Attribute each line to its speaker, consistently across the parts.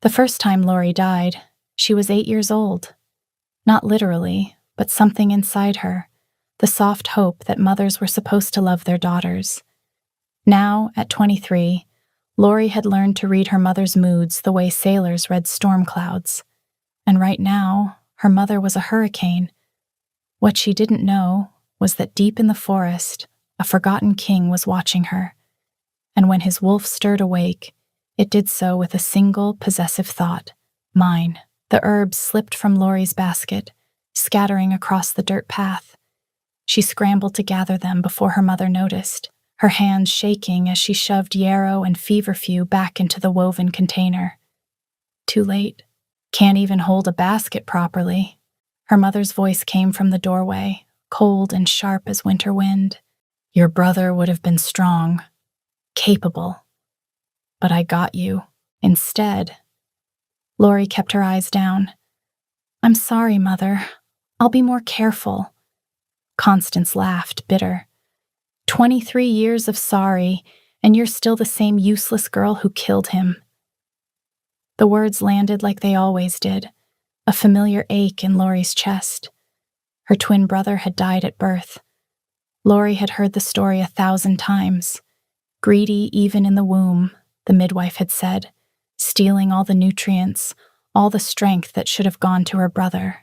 Speaker 1: The first time Lori died, she was 8 years old. Not literally, but something inside her, the soft hope that mothers were supposed to love their daughters. Now, at 23, Lori had learned to read her mother's moods the way sailors read storm clouds. And right now, her mother was a hurricane. What she didn't know was that deep in the forest, a forgotten king was watching her. And when his wolf stirred awake, it did so with a single possessive thought: mine. The herbs slipped from Lori's basket, scattering across the dirt path. She scrambled to gather them before her mother noticed, her hands shaking as she shoved yarrow and feverfew back into the woven container. Too late. Can't even hold a basket properly. Her mother's voice came from the doorway, cold and sharp as winter wind. Your brother would have been strong, capable. But I got you, instead. Lori kept her eyes down. I'm sorry, Mother. I'll be more careful. Constance laughed, bitter. 23 years of sorry, and you're still the same useless girl who killed him. The words landed like they always did, a familiar ache in Lori's chest. Her twin brother had died at birth. Lori had heard the story 1,000 times. Greedy even in the womb, the midwife had said, stealing all the nutrients, all the strength that should have gone to her brother.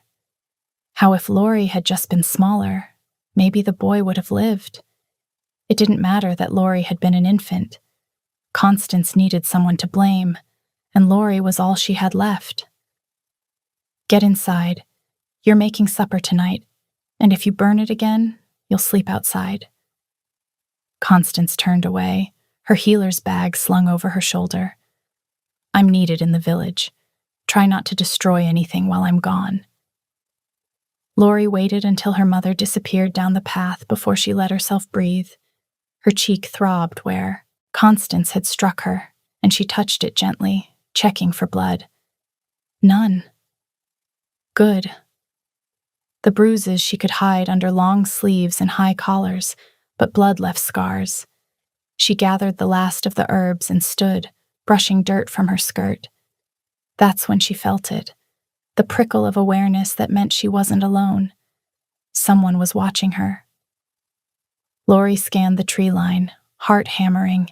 Speaker 1: How if Lori had just been smaller, maybe the boy would have lived. It didn't matter that Lori had been an infant. Constance needed someone to blame, and Lori was all she had left. Get inside. You're making supper tonight, and if you burn it again, you'll sleep outside. Constance turned away, her healer's bag slung over her shoulder. I'm needed in the village. Try not to destroy anything while I'm gone. Lori waited until her mother disappeared down the path before she let herself breathe. Her cheek throbbed where Constance had struck her, and she touched it gently, checking for blood. None. Good. The bruises she could hide under long sleeves and high collars, but blood left scars. She gathered the last of the herbs and stood, brushing dirt from her skirt. That's when she felt it, the prickle of awareness that meant she wasn't alone. Someone was watching her. Lori scanned the tree line, heart hammering.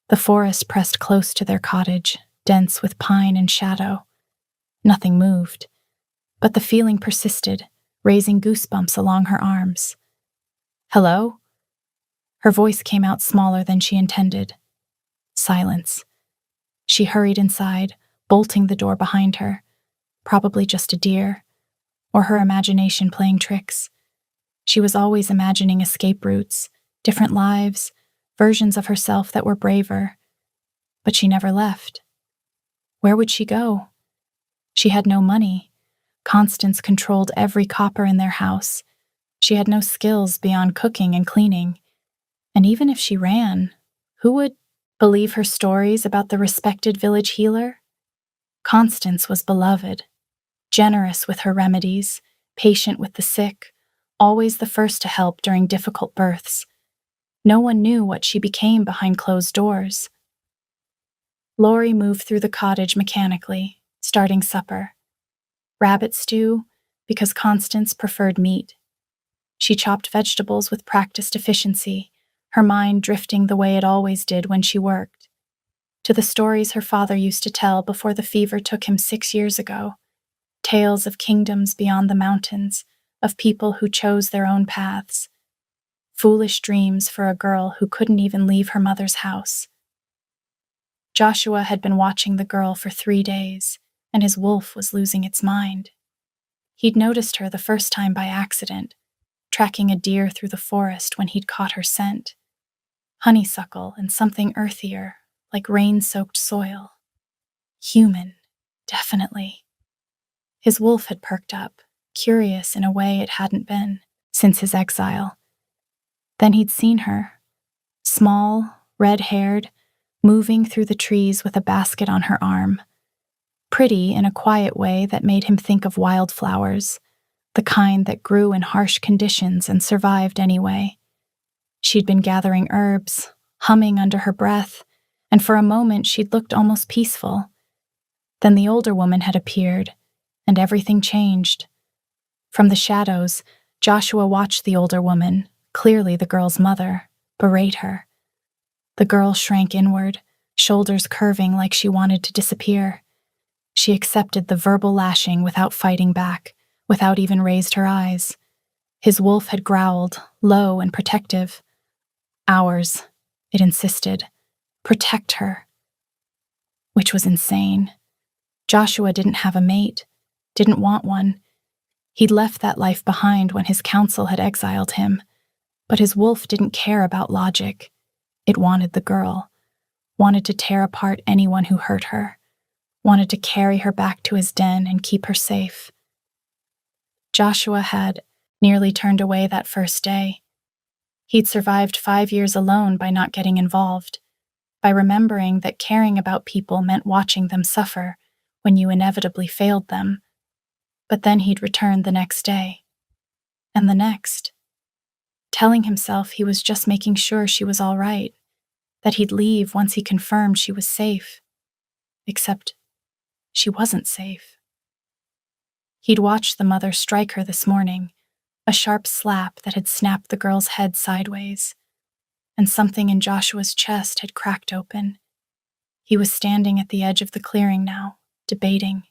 Speaker 1: The forest pressed close to their cottage, dense with pine and shadow. Nothing moved, but the feeling persisted, raising goosebumps along her arms. Hello? Her voice came out smaller than she intended. Silence. She hurried inside, bolting the door behind her. Probably just a deer, or her imagination playing tricks. She was always imagining escape routes, different lives, versions of herself that were braver. But she never left. Where would she go? She had no money. Constance controlled every copper in their house. She had no skills beyond cooking and cleaning. And even if she ran, who would believe her stories about the respected village healer? Constance was beloved, generous with her remedies, patient with the sick, always the first to help during difficult births. No one knew what she became behind closed doors. Lori moved through the cottage mechanically, starting supper. Rabbit stew, because Constance preferred meat. She chopped vegetables with practiced efficiency, her mind drifting the way it always did when she worked. To the stories her father used to tell before the fever took him 6 years ago. Tales of kingdoms beyond the mountains, of people who chose their own paths. Foolish dreams for a girl who couldn't even leave her mother's house. Joshua had been watching the girl for 3 days, and his wolf was losing its mind. He'd noticed her the first time by accident, tracking a deer through the forest when he'd caught her scent. Honeysuckle and something earthier, like rain-soaked soil. Human, definitely. His wolf had perked up, curious in a way it hadn't been since his exile. Then he'd seen her, small, red-haired, moving through the trees with a basket on her arm. Pretty in a quiet way that made him think of wildflowers, the kind that grew in harsh conditions and survived anyway. She'd been gathering herbs, humming under her breath, and for a moment she'd looked almost peaceful. Then the older woman had appeared, and everything changed. From the shadows, Joshua watched the older woman, clearly the girl's mother, berate her. The girl shrank inward, shoulders curving like she wanted to disappear. She accepted the verbal lashing without fighting back, without even raised her eyes. His wolf had growled, low and protective. Ours, it insisted. Protect her. Which was insane. Joshua didn't have a mate, didn't want one. He'd left that life behind when his council had exiled him. But his wolf didn't care about logic. It wanted the girl, wanted to tear apart anyone who hurt her, wanted to carry her back to his den and keep her safe. Joshua had nearly turned away that first day. He'd survived 5 years alone by not getting involved, by remembering that caring about people meant watching them suffer when you inevitably failed them. But then he'd return the next day, and the next, telling himself he was just making sure she was all right, that he'd leave once he confirmed she was safe. Except she wasn't safe. He'd watched the mother strike her this morning, a sharp slap that had snapped the girl's head sideways, and something in Joshua's chest had cracked open. He was standing at the edge of the clearing now, debating.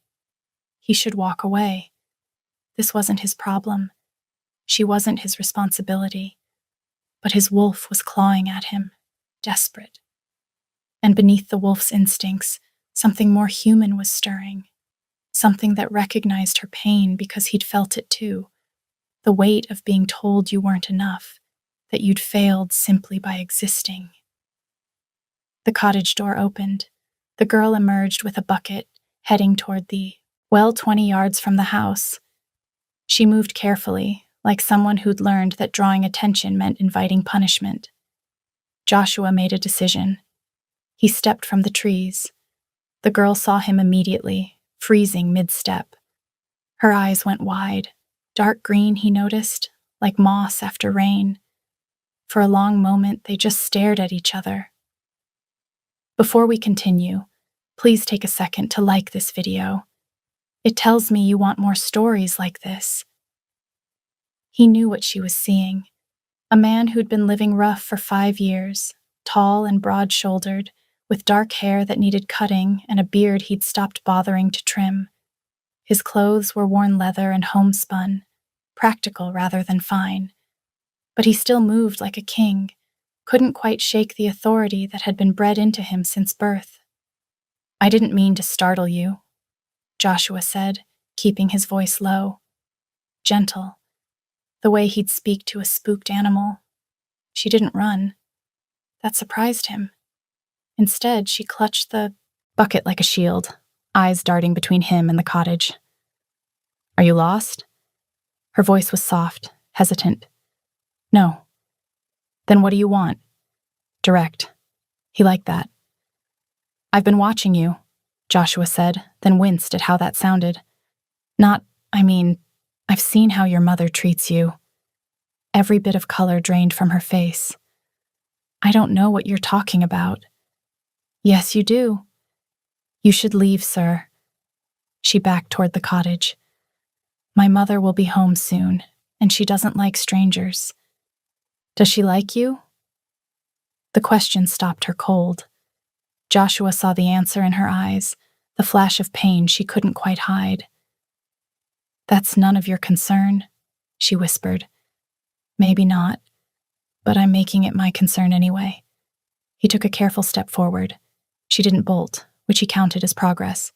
Speaker 1: He should walk away. This wasn't his problem. She wasn't his responsibility. But his wolf was clawing at him, desperate. And beneath the wolf's instincts, something more human was stirring. Something that recognized her pain because he'd felt it too. The weight of being told you weren't enough, that you'd failed simply by existing. The cottage door opened. The girl emerged with a bucket, heading toward the 20 yards from the house. She moved carefully, like someone who'd learned that drawing attention meant inviting punishment. Joshua made a decision. He stepped from the trees. The girl saw him immediately, freezing mid-step. Her eyes went wide, dark green, he noticed, like moss after rain. For a long moment, they just stared at each other. Before we continue, please take a second to like this video. It tells me you want more stories like this. He knew what she was seeing. A man who'd been living rough for 5 years, tall and broad-shouldered, with dark hair that needed cutting and a beard he'd stopped bothering to trim. His clothes were worn leather and homespun, practical rather than fine. But he still moved like a king, couldn't quite shake the authority that had been bred into him since birth. "I didn't mean to startle you," Joshua said, keeping his voice low. Gentle, the way he'd speak to a spooked animal. She didn't run. That surprised him. Instead, she clutched the bucket like a shield, eyes darting between him and the cottage. "Are you lost?" Her voice was soft, hesitant. "No." "Then what do you want?" Direct. He liked that. "I've been watching you," Joshua said, then winced at how that sounded. I've seen how your mother treats you." Every bit of color drained from her face. "I don't know what you're talking about." "Yes, you do." "You should leave, sir." She backed toward the cottage. "My mother will be home soon, and she doesn't like strangers." "Does she like you?" The question stopped her cold. Joshua saw the answer in her eyes, the flash of pain she couldn't quite hide. "That's none of your concern," she whispered. "Maybe not, but I'm making it my concern anyway." He took a careful step forward. She didn't bolt, which he counted as progress.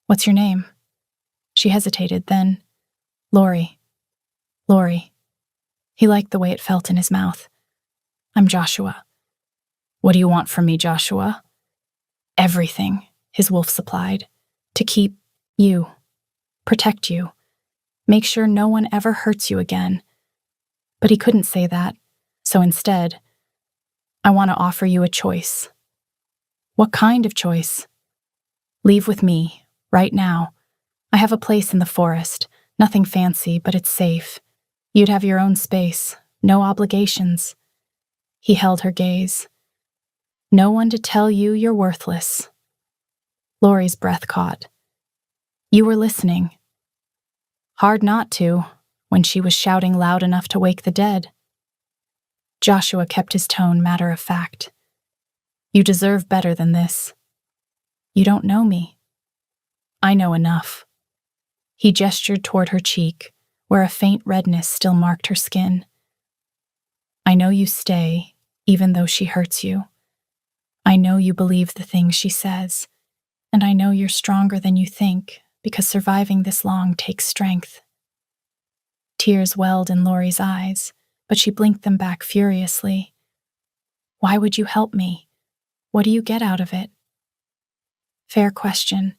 Speaker 1: "What's your name?" She hesitated, then, "Lori." "Lori." He liked the way it felt in his mouth. "I'm Joshua." "What do you want from me, Joshua?" "Everything," his wolf supplied. "To keep you, protect you, make sure no one ever hurts you again." But he couldn't say that, so instead, "I want to offer you a choice." "What kind of choice?" "Leave with me, right now. I have a place in the forest, nothing fancy, but it's safe. You'd have your own space, no obligations." He held her gaze. "No one to tell you you're worthless." Lori's breath caught. You were listening. Hard not to, when she was shouting loud enough to wake the dead. Joshua kept his tone matter of fact. You deserve better than this. You don't know me. I know enough. He gestured toward her cheek, where a faint redness still marked her skin. I know you stay, even though she hurts you. I know you believe the things she says, and I know you're stronger than you think, because surviving this long takes strength. Tears welled in Lori's eyes, but she blinked them back furiously. Why would you help me? What do you get out of it? Fair question.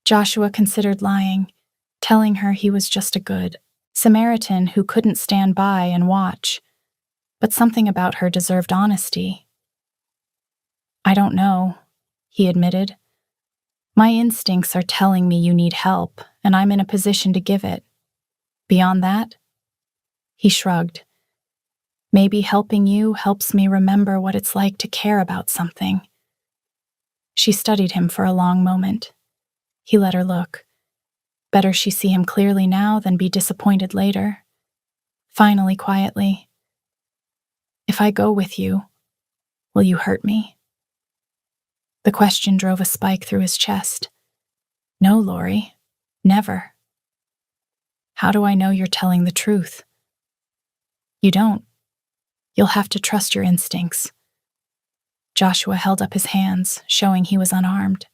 Speaker 1: Joshua considered lying, telling her he was just a good Samaritan who couldn't stand by and watch. But something about her deserved honesty. I don't know, he admitted. My instincts are telling me you need help, and I'm in a position to give it. Beyond that? He shrugged. Maybe helping you helps me remember what it's like to care about something. She studied him for a long moment. He let her look. Better she see him clearly now than be disappointed later. Finally, quietly. If I go with you, will you hurt me? The question drove a spike through his chest. No, Lori, never. How do I know you're telling the truth? You don't. You'll have to trust your instincts. Joshua held up his hands, showing he was unarmed.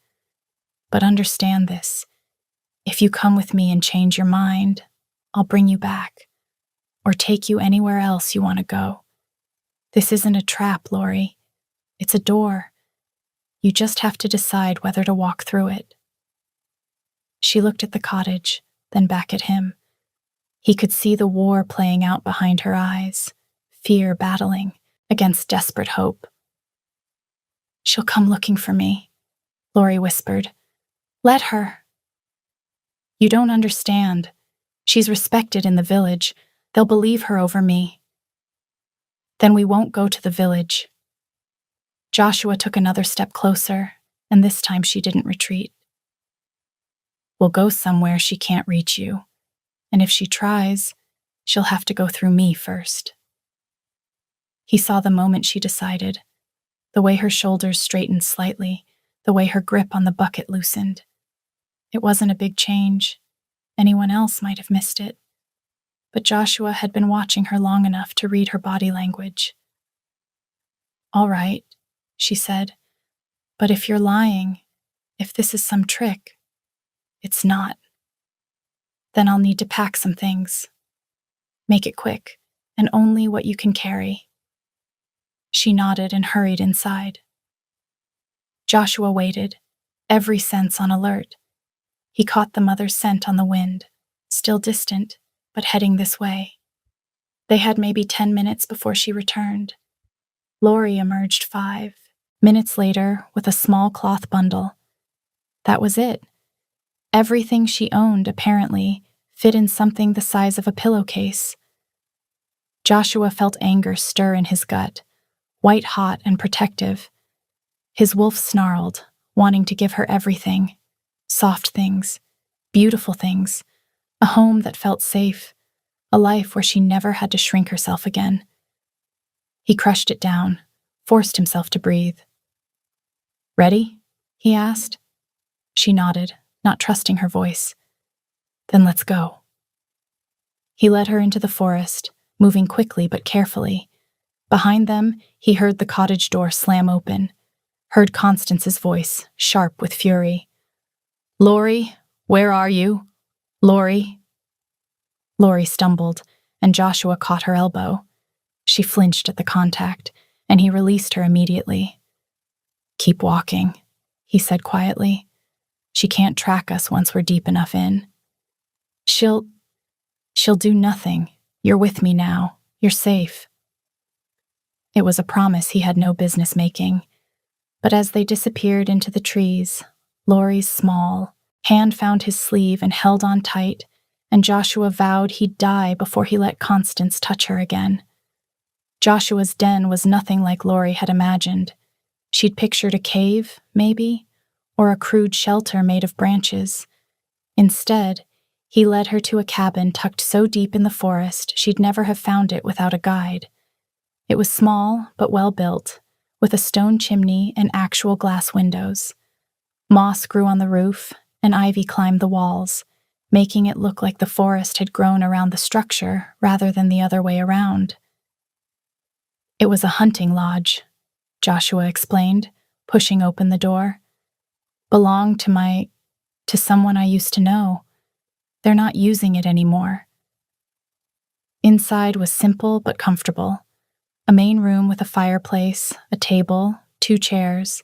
Speaker 1: But understand this. If you come with me and change your mind, I'll bring you back, or take you anywhere else you want to go. This isn't a trap, Lori. It's a door. You just have to decide whether to walk through it. She looked at the cottage, then back at him. He could see the war playing out behind her eyes, fear battling against desperate hope. She'll come looking for me, Lori whispered. Let her. You don't understand. She's respected in the village. They'll believe her over me. Then we won't go to the village. Joshua took another step closer, and this time she didn't retreat. We'll go somewhere she can't reach you, and if she tries, she'll have to go through me first. He saw the moment she decided, the way her shoulders straightened slightly, the way her grip on the bucket loosened. It wasn't a big change. Anyone else might have missed it. But Joshua had been watching her long enough to read her body language. All right, she said, but if you're lying, if this is some trick, it's not. Then I'll need to pack some things. Make it quick, and only what you can carry. She nodded and hurried inside. Joshua waited, every sense on alert. He caught the mother's scent on the wind, still distant, but heading this way. They had maybe 10 minutes before she returned. Lori emerged 5 minutes later with a small cloth bundle. That was it. Everything she owned, apparently, fit in something the size of a pillowcase. Joshua felt anger stir in his gut, white-hot and protective. His wolf snarled, wanting to give her everything. Soft things, beautiful things, a home that felt safe, a life where she never had to shrink herself again. He crushed it down, forced himself to breathe. Ready? He asked. She nodded, not trusting her voice. Then let's go. He led her into the forest, moving quickly but carefully. Behind them, he heard the cottage door slam open, heard Constance's voice, sharp with fury. Lori, where are you? Lori. Lori stumbled, and Joshua caught her elbow. She flinched at the contact, and he released her immediately. Keep walking, he said quietly. She can't track us once we're deep enough in. She'll do nothing. You're with me now. You're safe. It was a promise he had no business making. But as they disappeared into the trees, Lori's small hand found his sleeve and held on tight, and Joshua vowed he'd die before he let Constance touch her again. Joshua's den was nothing like Lori had imagined. She'd pictured a cave, maybe, or a crude shelter made of branches. Instead, he led her to a cabin tucked so deep in the forest she'd never have found it without a guide. It was small but well built, with a stone chimney and actual glass windows. Moss grew on the roof, and ivy climbed the walls, making it look like the forest had grown around the structure rather than the other way around. It was a hunting lodge, Joshua explained, pushing open the door. Belonged to someone I used to know. They're not using it anymore. Inside was simple but comfortable. A main room with a fireplace, a table, 2 chairs.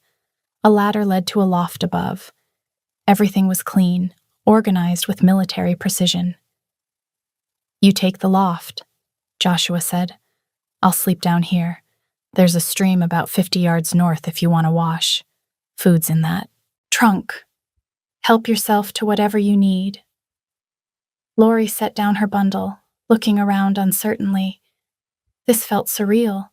Speaker 1: A ladder led to a loft above. Everything was clean, organized with military precision. "You take the loft," Joshua said. "I'll sleep down here. There's a stream about 50 yards north if you want to wash. Food's in that trunk. Help yourself to whatever you need." Lori set down her bundle, looking around uncertainly. This felt surreal.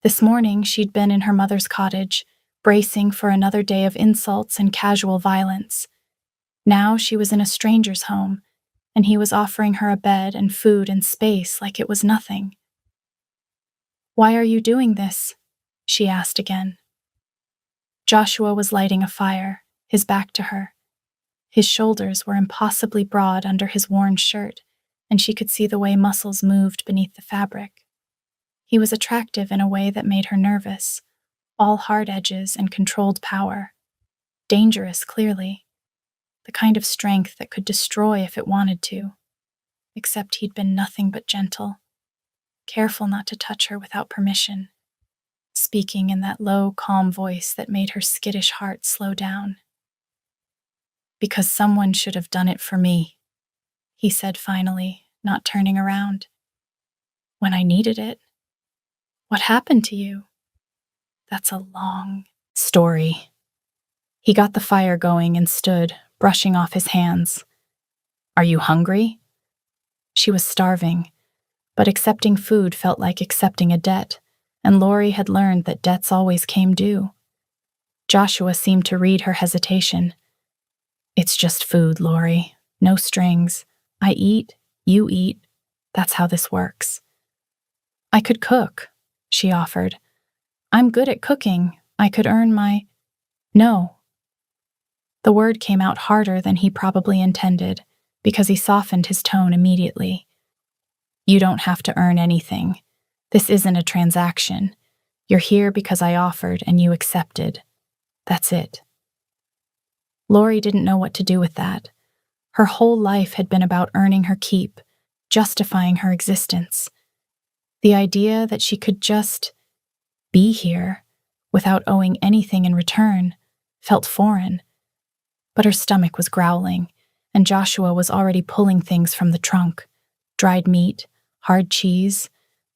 Speaker 1: This morning she'd been in her mother's cottage, bracing for another day of insults and casual violence. Now she was in a stranger's home, and he was offering her a bed and food and space like it was nothing. "Why are you doing this?" she asked again. Joshua was lighting a fire, his back to her. His shoulders were impossibly broad under his worn shirt, and she could see the way muscles moved beneath the fabric. He was attractive in a way that made her nervous, all hard edges and controlled power. Dangerous, clearly. The kind of strength that could destroy if it wanted to. Except he'd been nothing but gentle, careful not to touch her without permission, speaking in that low, calm voice that made her skittish heart slow down. "Because someone should have done it for me," he said finally, not turning around. "When I needed it. What happened to you?" "That's a long story." He got the fire going and stood, brushing off his hands. "Are you hungry?" She was starving, but accepting food felt like accepting a debt, and Lori had learned that debts always came due. Joshua seemed to read her hesitation. "It's just food, Lori. No strings. I eat, you eat. That's how this works." "I could cook," she offered. "I'm good at cooking. I could earn my—" "No." The word came out harder than he probably intended, because he softened his tone immediately. "You don't have to earn anything. This isn't a transaction. You're here because I offered and you accepted. That's it." Lori didn't know what to do with that. Her whole life had been about earning her keep, justifying her existence. The idea that she could just be here without owing anything in return felt foreign. But her stomach was growling, and Joshua was already pulling things from the trunk: dried meat, hard cheese,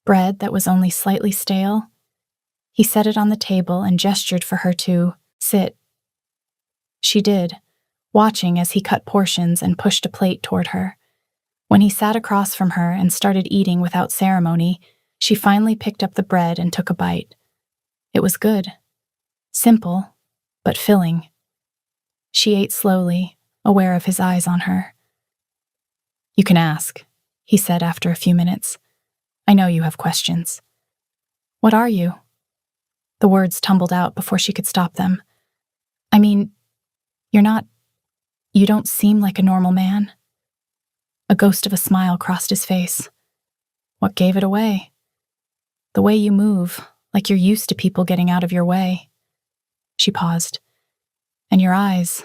Speaker 1: bread that was only slightly stale. He set it on the table and gestured for her to sit. She did, watching as he cut portions and pushed a plate toward her. When he sat across from her and started eating without ceremony, she finally picked up the bread and took a bite. It was good. Simple, but filling. She ate slowly, aware of his eyes on her. "You can ask," he said after a few minutes. "I know you have questions." "What are you?" The words tumbled out before she could stop them. "I mean, you don't seem like a normal man." A ghost of a smile crossed his face. "What gave it away?" "The way you move, like you're used to people getting out of your way." She paused. "And your eyes,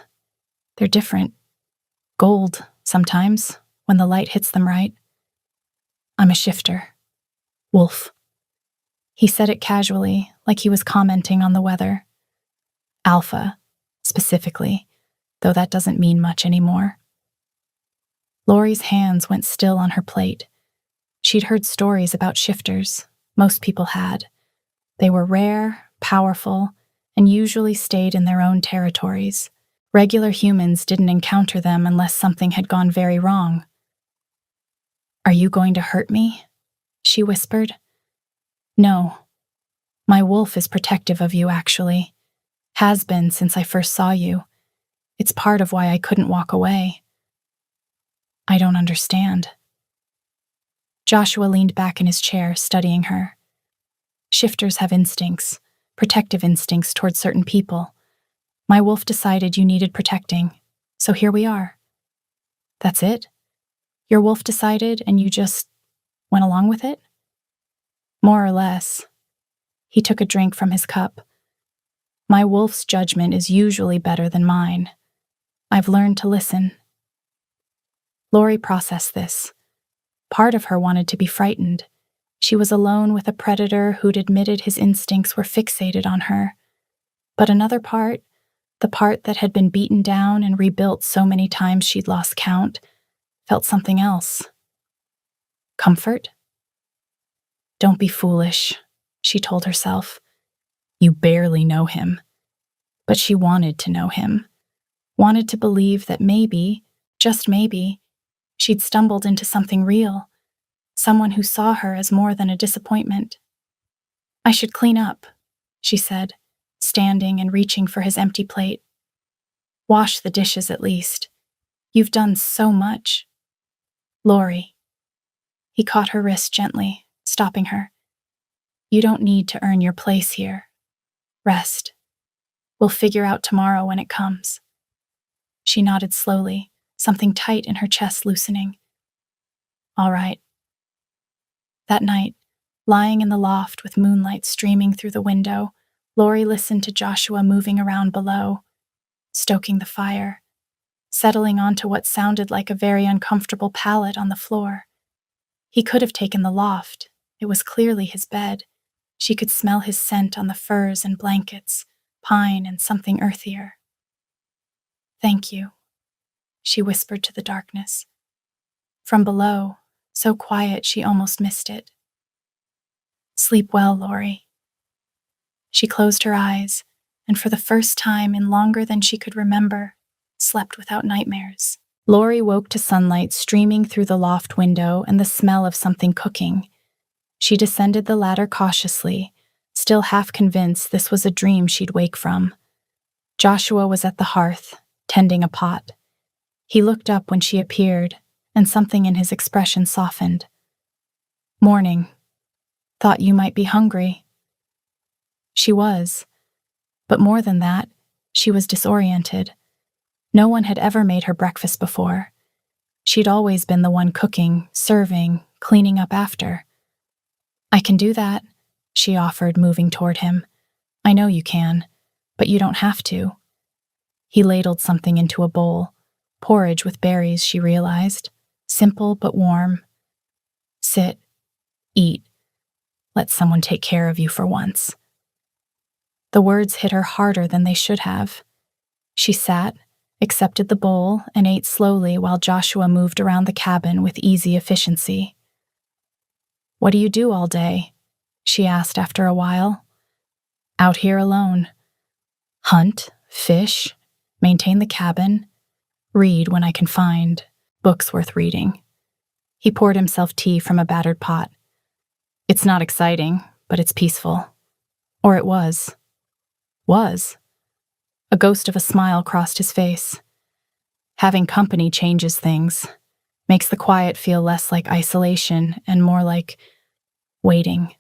Speaker 1: they're different. Gold, sometimes, when the light hits them right." "I'm a shifter. Wolf." He said it casually, like he was commenting on the weather. "Alpha, specifically, though that doesn't mean much anymore." Lori's hands went still on her plate. She'd heard stories about shifters. Most people had. They were rare, powerful, and usually stayed in their own territories. Regular humans didn't encounter them unless something had gone very wrong. "Are you going to hurt me?" she whispered. "No. My wolf is protective of you, actually. Has been since I first saw you. It's part of why I couldn't walk away. I don't understand. Joshua leaned back in his chair, studying her. Shifters have instincts, protective instincts towards certain people. My wolf decided you needed protecting, so here we are. That's it? Your wolf decided and you just went along with it? More or less. He took a drink from his cup. My wolf's judgment is usually better than mine. I've learned to listen. Lori processed this. Part of her wanted to be frightened. She was alone with a predator who'd admitted his instincts were fixated on her. But another part, the part that had been beaten down and rebuilt so many times she'd lost count, felt something else. Comfort? Don't be foolish, she told herself. You barely know him. But she wanted to know him. Wanted to believe that maybe, just maybe, she'd stumbled into something real. Someone who saw her as more than a disappointment. I should clean up, she said, standing and reaching for his empty plate. Wash the dishes at least. You've done so much. Lori. He caught her wrist gently, stopping her. You don't need to earn your place here. Rest. We'll figure out tomorrow when it comes. She nodded slowly, something tight in her chest loosening. All right. That night, lying in the loft with moonlight streaming through the window, Lori listened to Joshua moving around below, stoking the fire, settling onto what sounded like a very uncomfortable pallet on the floor. He could have taken the loft. It was clearly his bed. She could smell his scent on the furs and blankets, pine and something earthier. Thank you, she whispered to the darkness. From below, so quiet she almost missed it. Sleep well, Lori. She closed her eyes, and for the first time in longer than she could remember, slept without nightmares. Lori woke to sunlight streaming through the loft window and the smell of something cooking. She descended the ladder cautiously, still half convinced this was a dream she'd wake from. Joshua was at the hearth, tending a pot. He looked up when she appeared, and something in his expression softened. Morning. Thought you might be hungry. She was. But more than that, she was disoriented. No one had ever made her breakfast before. She'd always been the one cooking, serving, cleaning up after. I can do that, she offered, moving toward him. I know you can, but you don't have to. He ladled something into a bowl. Porridge with berries, she realized. Simple but warm. Sit. Eat. Let someone take care of you for once. The words hit her harder than they should have. She sat, accepted the bowl, and ate slowly while Joshua moved around the cabin with easy efficiency. What do you do all day? She asked after a while. Out here alone. Hunt, fish, maintain the cabin, read when I can find books worth reading. He poured himself tea from a battered pot. It's not exciting, but it's peaceful. Or it was. Was. A ghost of a smile crossed his face. Having company changes things, makes the quiet feel less like isolation and more like waiting.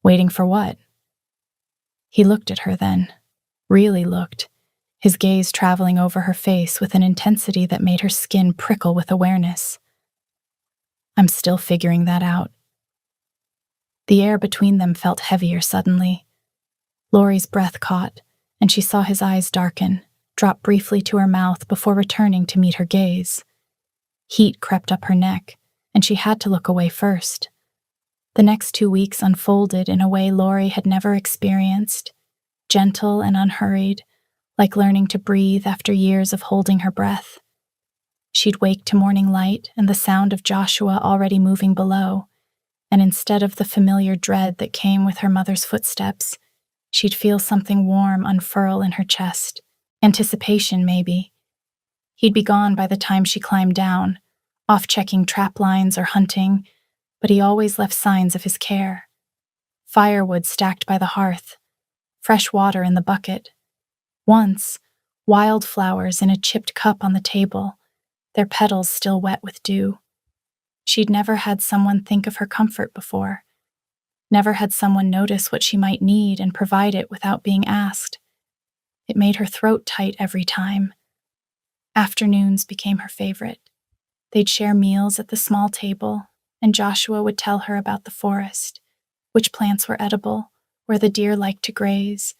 Speaker 1: Waiting for what? He looked at her then, really looked, his gaze traveling over her face with an intensity that made her skin prickle with awareness. I'm still figuring that out. The air between them felt heavier suddenly. Lori's breath caught, and she saw his eyes darken, drop briefly to her mouth before returning to meet her gaze. Heat crept up her neck, and she had to look away first. The next 2 weeks unfolded in a way Lori had never experienced, gentle and unhurried, like learning to breathe after years of holding her breath. She'd wake to morning light and the sound of Joshua already moving below, and instead of the familiar dread that came with her mother's footsteps, she'd feel something warm unfurl in her chest. Anticipation, maybe. He'd be gone by the time she climbed down, off checking trap lines or hunting, but he always left signs of his care. Firewood stacked by the hearth, fresh water in the bucket. Once, wildflowers in a chipped cup on the table, their petals still wet with dew. She'd never had someone think of her comfort before, never had someone notice what she might need and provide it without being asked. It made her throat tight every time. Afternoons became her favorite. They'd share meals at the small table, and Joshua would tell her about the forest, which plants were edible, where the deer liked to graze,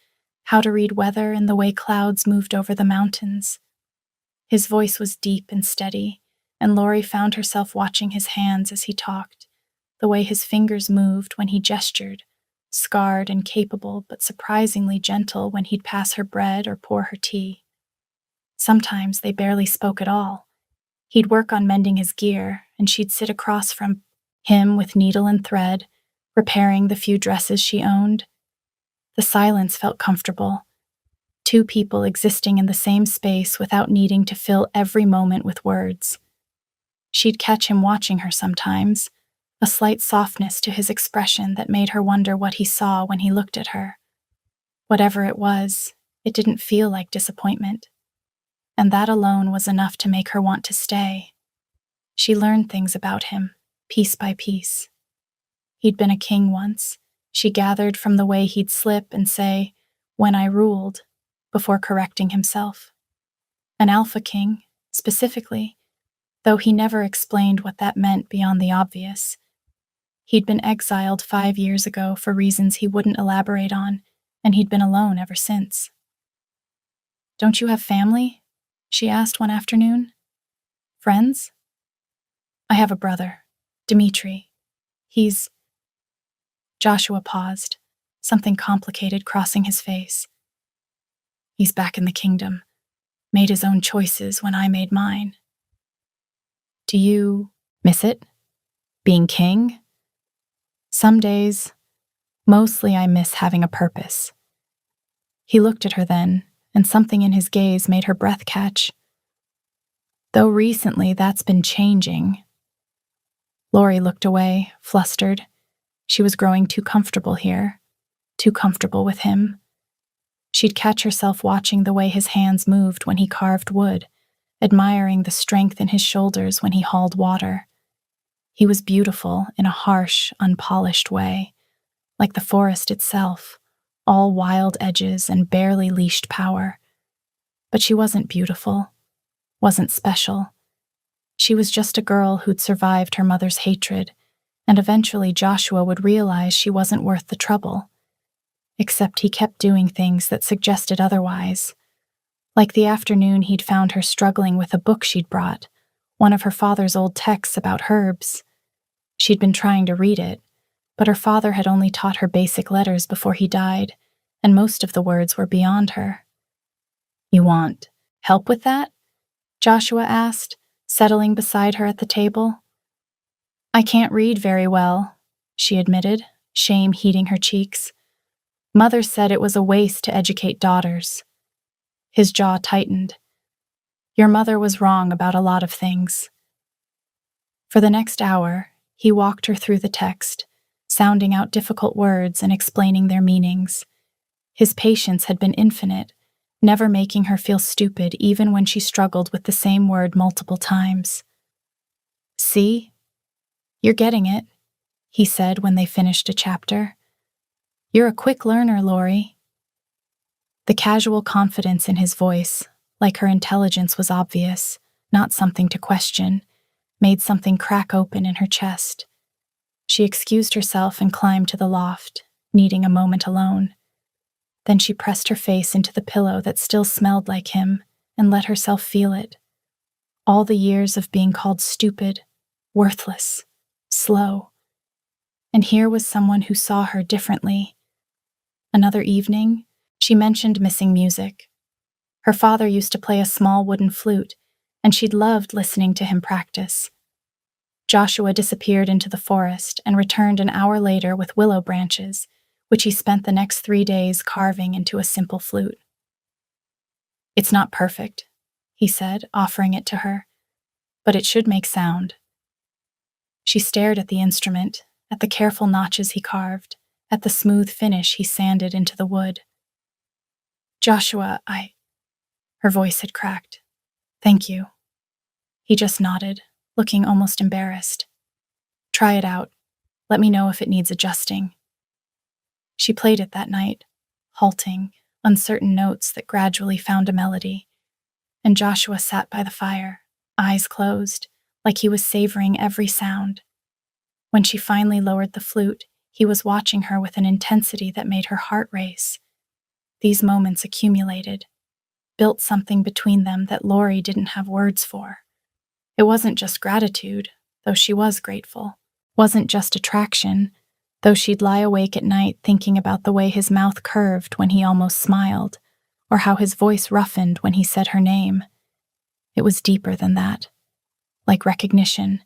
Speaker 1: how to read weather and the way clouds moved over the mountains. His voice was deep and steady, and Lori found herself watching his hands as he talked, the way his fingers moved when he gestured, scarred and capable but surprisingly gentle when he'd pass her bread or pour her tea. Sometimes they barely spoke at all. He'd work on mending his gear, and she'd sit across from him with needle and thread, repairing the few dresses she owned. The silence felt comfortable. Two people existing in the same space without needing to fill every moment with words. She'd catch him watching her sometimes, a slight softness to his expression that made her wonder what he saw when he looked at her. Whatever it was, it didn't feel like disappointment. And that alone was enough to make her want to stay. She learned things about him, piece by piece. He'd been a king once. She gathered from the way he'd slip and say, "When I ruled," before correcting himself. An alpha king, specifically, though he never explained what that meant beyond the obvious. He'd been exiled 5 years ago for reasons he wouldn't elaborate on, and he'd been alone ever since. "Don't you have family?" she asked one afternoon. "Friends?" "I have a brother, Dmitri. He's—" Joshua paused, something complicated crossing his face. "He's back in the kingdom, made his own choices when I made mine." "Do you miss it? Being king?" "Some days. Mostly I miss having a purpose." He looked at her then, and something in his gaze made her breath catch. "Though recently that's been changing." Lori looked away, flustered. She was growing too comfortable here, too comfortable with him. She'd catch herself watching the way his hands moved when he carved wood, admiring the strength in his shoulders when he hauled water. He was beautiful in a harsh, unpolished way, like the forest itself, all wild edges and barely leashed power. But she wasn't beautiful, wasn't special. She was just a girl who'd survived her mother's hatred, and eventually Joshua would realize she wasn't worth the trouble. Except he kept doing things that suggested otherwise. Like the afternoon he'd found her struggling with a book she'd brought, one of her father's old texts about herbs. She'd been trying to read it, but her father had only taught her basic letters before he died, and most of the words were beyond her. "You want help with that?" Joshua asked, settling beside her at the table. "I can't read very well," she admitted, shame heating her cheeks. "Mother said it was a waste to educate daughters." His jaw tightened. "Your mother was wrong about a lot of things." For the next hour, he walked her through the text, sounding out difficult words and explaining their meanings. His patience had been infinite, never making her feel stupid even when she struggled with the same word multiple times. "See? You're getting it," he said when they finished a chapter. "You're a quick learner, Lori." The casual confidence in his voice, like her intelligence was obvious, not something to question, made something crack open in her chest. She excused herself and climbed to the loft, needing a moment alone. Then she pressed her face into the pillow that still smelled like him and let herself feel it. All the years of being called stupid, worthless, slow. And here was someone who saw her differently. Another evening, she mentioned missing music. Her father used to play a small wooden flute, and she'd loved listening to him practice. Joshua disappeared into the forest and returned an hour later with willow branches, which he spent the next 3 days carving into a simple flute. "It's not perfect," he said, offering it to her, "but it should make sound." She stared at the instrument, at the careful notches he carved, at the smooth finish he sanded into the wood. Joshua, Her voice had cracked. Thank you. He just nodded, looking almost embarrassed. Try it out. Let me know if it needs adjusting. She played it that night, halting, uncertain notes that gradually found a melody. And Joshua sat by the fire, eyes closed, like he was savoring every sound. When she finally lowered the flute, he was watching her with an intensity that made her heart race. These moments accumulated, built something between them that Lori didn't have words for. It wasn't just gratitude, though she was grateful. Wasn't just attraction, though she'd lie awake at night thinking about the way his mouth curved when he almost smiled, or how his voice roughened when he said her name. It was deeper than that, like recognition,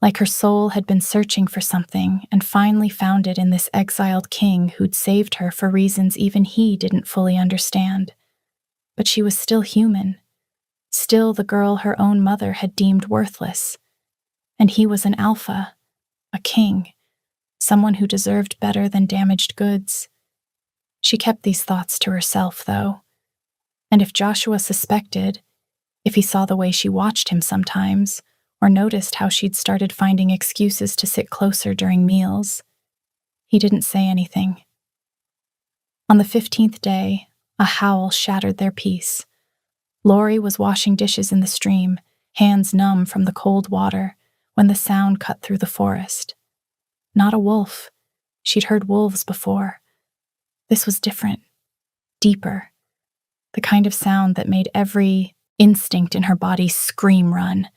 Speaker 1: like her soul had been searching for something and finally found it in this exiled king who'd saved her for reasons even he didn't fully understand. But she was still human, still the girl her own mother had deemed worthless. And he was an alpha, a king, someone who deserved better than damaged goods. She kept these thoughts to herself, though. And if Joshua suspected, if he saw the way she watched him sometimes, or noticed how she'd started finding excuses to sit closer during meals, he didn't say anything. On the 15th day, a howl shattered their peace. Lori was washing dishes in the stream, hands numb from the cold water, when the sound cut through the forest. Not a wolf. She'd heard wolves before. This was different, deeper, the kind of sound that made every instinct in her body scream run.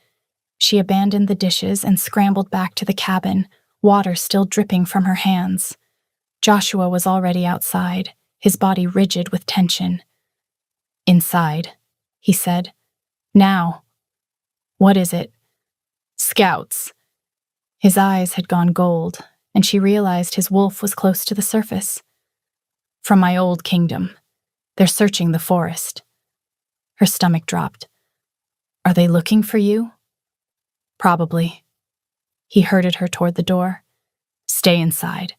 Speaker 1: She abandoned the dishes and scrambled back to the cabin, water still dripping from her hands. Joshua was already outside, his body rigid with tension. Inside, he said. Now. What is it? Scouts. His eyes had gone gold, and she realized his wolf was close to the surface. From my old kingdom. They're searching the forest. Her stomach dropped. Are they looking for you? Probably. He herded her toward the door. Stay inside.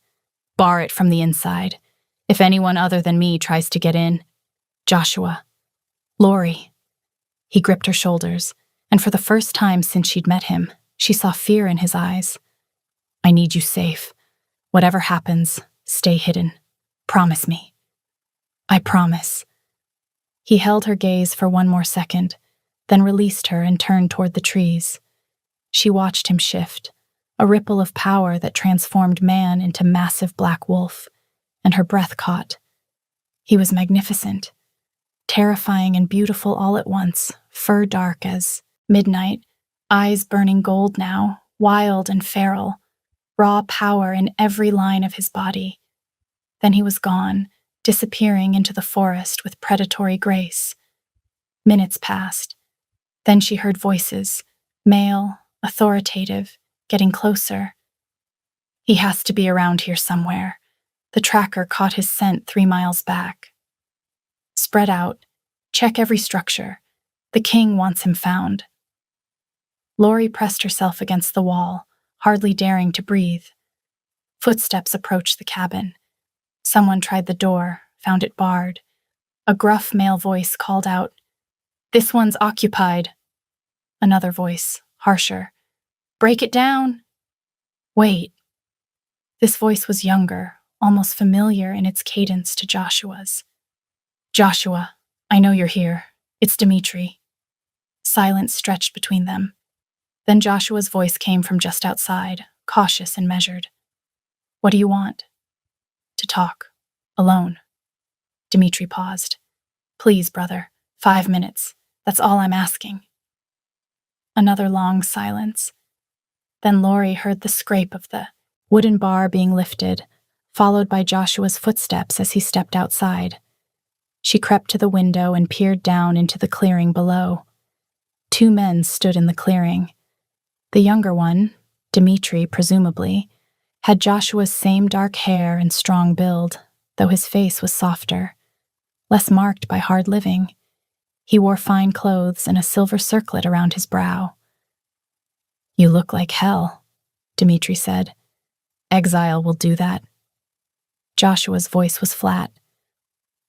Speaker 1: Bar it from the inside. If anyone other than me tries to get in. Joshua. Lori. He gripped her shoulders, and for the first time since she'd met him, she saw fear in his eyes. I need you safe. Whatever happens, stay hidden. Promise me. I promise. He held her gaze for one more second, then released her and turned toward the trees. She watched him shift, a ripple of power that transformed man into massive black wolf, and her breath caught. He was magnificent, terrifying and beautiful all at once, fur dark as midnight, eyes burning gold now, wild and feral, raw power in every line of his body. Then he was gone, disappearing into the forest with predatory grace. Minutes passed. Then she heard voices, male, authoritative, getting closer. He has to be around here somewhere. The tracker caught his scent 3 miles back. Spread out. Check every structure. The king wants him found. Lori pressed herself against the wall, hardly daring to breathe. Footsteps approached the cabin. Someone tried the door, found it barred. A gruff male voice called out, "This one's occupied." Another voice, harsher, "Break it down." Wait. This voice was younger, almost familiar in its cadence to Joshua's. Joshua, I know you're here. It's Dimitri. Silence stretched between them. Then Joshua's voice came from just outside, cautious and measured. What do you want? To talk. Alone. Dimitri paused. Please, brother. 5 minutes. That's all I'm asking. Another long silence. Then Lori heard the scrape of the wooden bar being lifted, followed by Joshua's footsteps as he stepped outside. She crept to the window and peered down into the clearing below. 2 men stood in the clearing. The younger one, Dimitri presumably, had Joshua's same dark hair and strong build, though his face was softer, less marked by hard living. He wore fine clothes and a silver circlet around his brow. You look like hell, Dimitri said. Exile will do that. Joshua's voice was flat.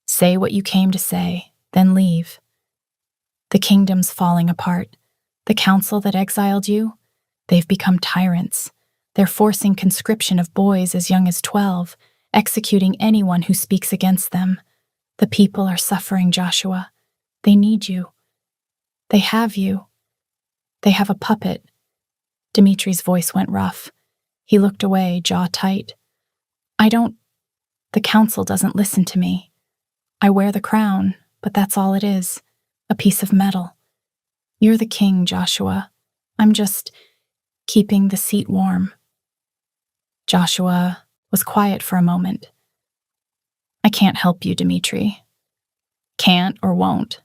Speaker 1: Say what you came to say, then leave. The kingdom's falling apart. The council that exiled you, they've become tyrants. They're forcing conscription of boys as young as 12, executing anyone who speaks against them. The people are suffering, Joshua. They need you. They have you. They have a puppet. Dimitri's voice went rough. He looked away, jaw tight. The council doesn't listen to me. I wear the crown, but that's all it is. A piece of metal. You're the king, Joshua. I'm just keeping the seat warm. Joshua was quiet for a moment. I can't help you, Dimitri. Can't or won't.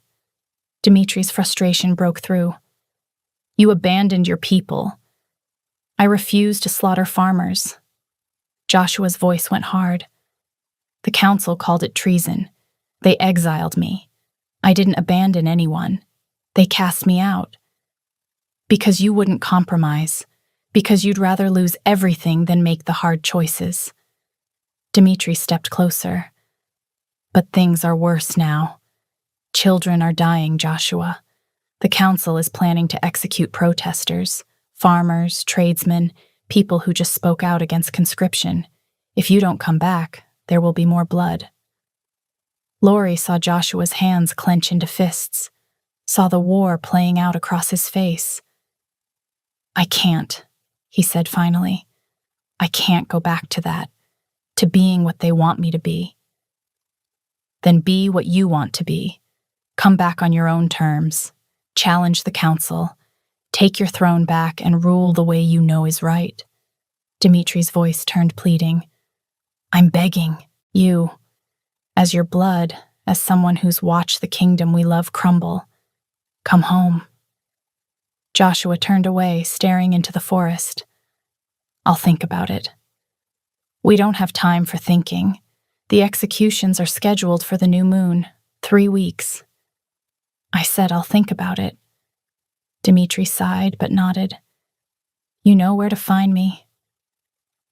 Speaker 1: Dimitri's frustration broke through. You abandoned your people. I refused to slaughter farmers. Joshua's voice went hard. The council called it treason. They exiled me. I didn't abandon anyone. They cast me out. Because you wouldn't compromise. Because you'd rather lose everything than make the hard choices. Dimitri stepped closer. But things are worse now. Children are dying, Joshua. The council is planning to execute protesters, farmers, tradesmen, people who just spoke out against conscription. If you don't come back, there will be more blood. Lori saw Joshua's hands clench into fists, saw the war playing out across his face. I can't, he said finally. I can't go back to that, to being what they want me to be. Then be what you want to be. Come back on your own terms. Challenge the council. Take your throne back and rule the way you know is right. Dimitri's voice turned pleading. I'm begging you, as your blood, as someone who's watched the kingdom we love crumble. Come home. Joshua turned away, staring into the forest. I'll think about it. We don't have time for thinking. The executions are scheduled for the new moon, 3 weeks. I said I'll think about it. Dimitri sighed but nodded. You know where to find me.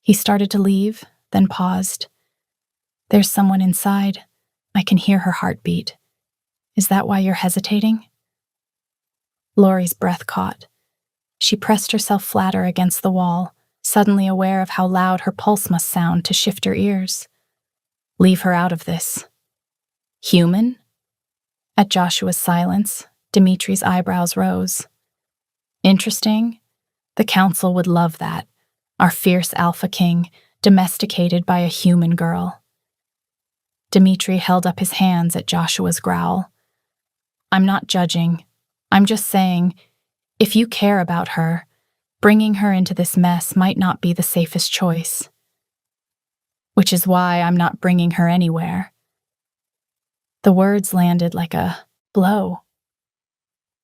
Speaker 1: He started to leave, then paused. There's someone inside. I can hear her heartbeat. Is that why you're hesitating? Lori's breath caught. She pressed herself flatter against the wall, suddenly aware of how loud her pulse must sound to shift her ears. Leave her out of this. Human? At Joshua's silence, Dimitri's eyebrows rose. Interesting. The council would love that. Our fierce alpha king, domesticated by a human girl. Dimitri held up his hands at Joshua's growl. I'm not judging. I'm just saying, if you care about her, bringing her into this mess might not be the safest choice. Which is why I'm not bringing her anywhere. The words landed like a blow.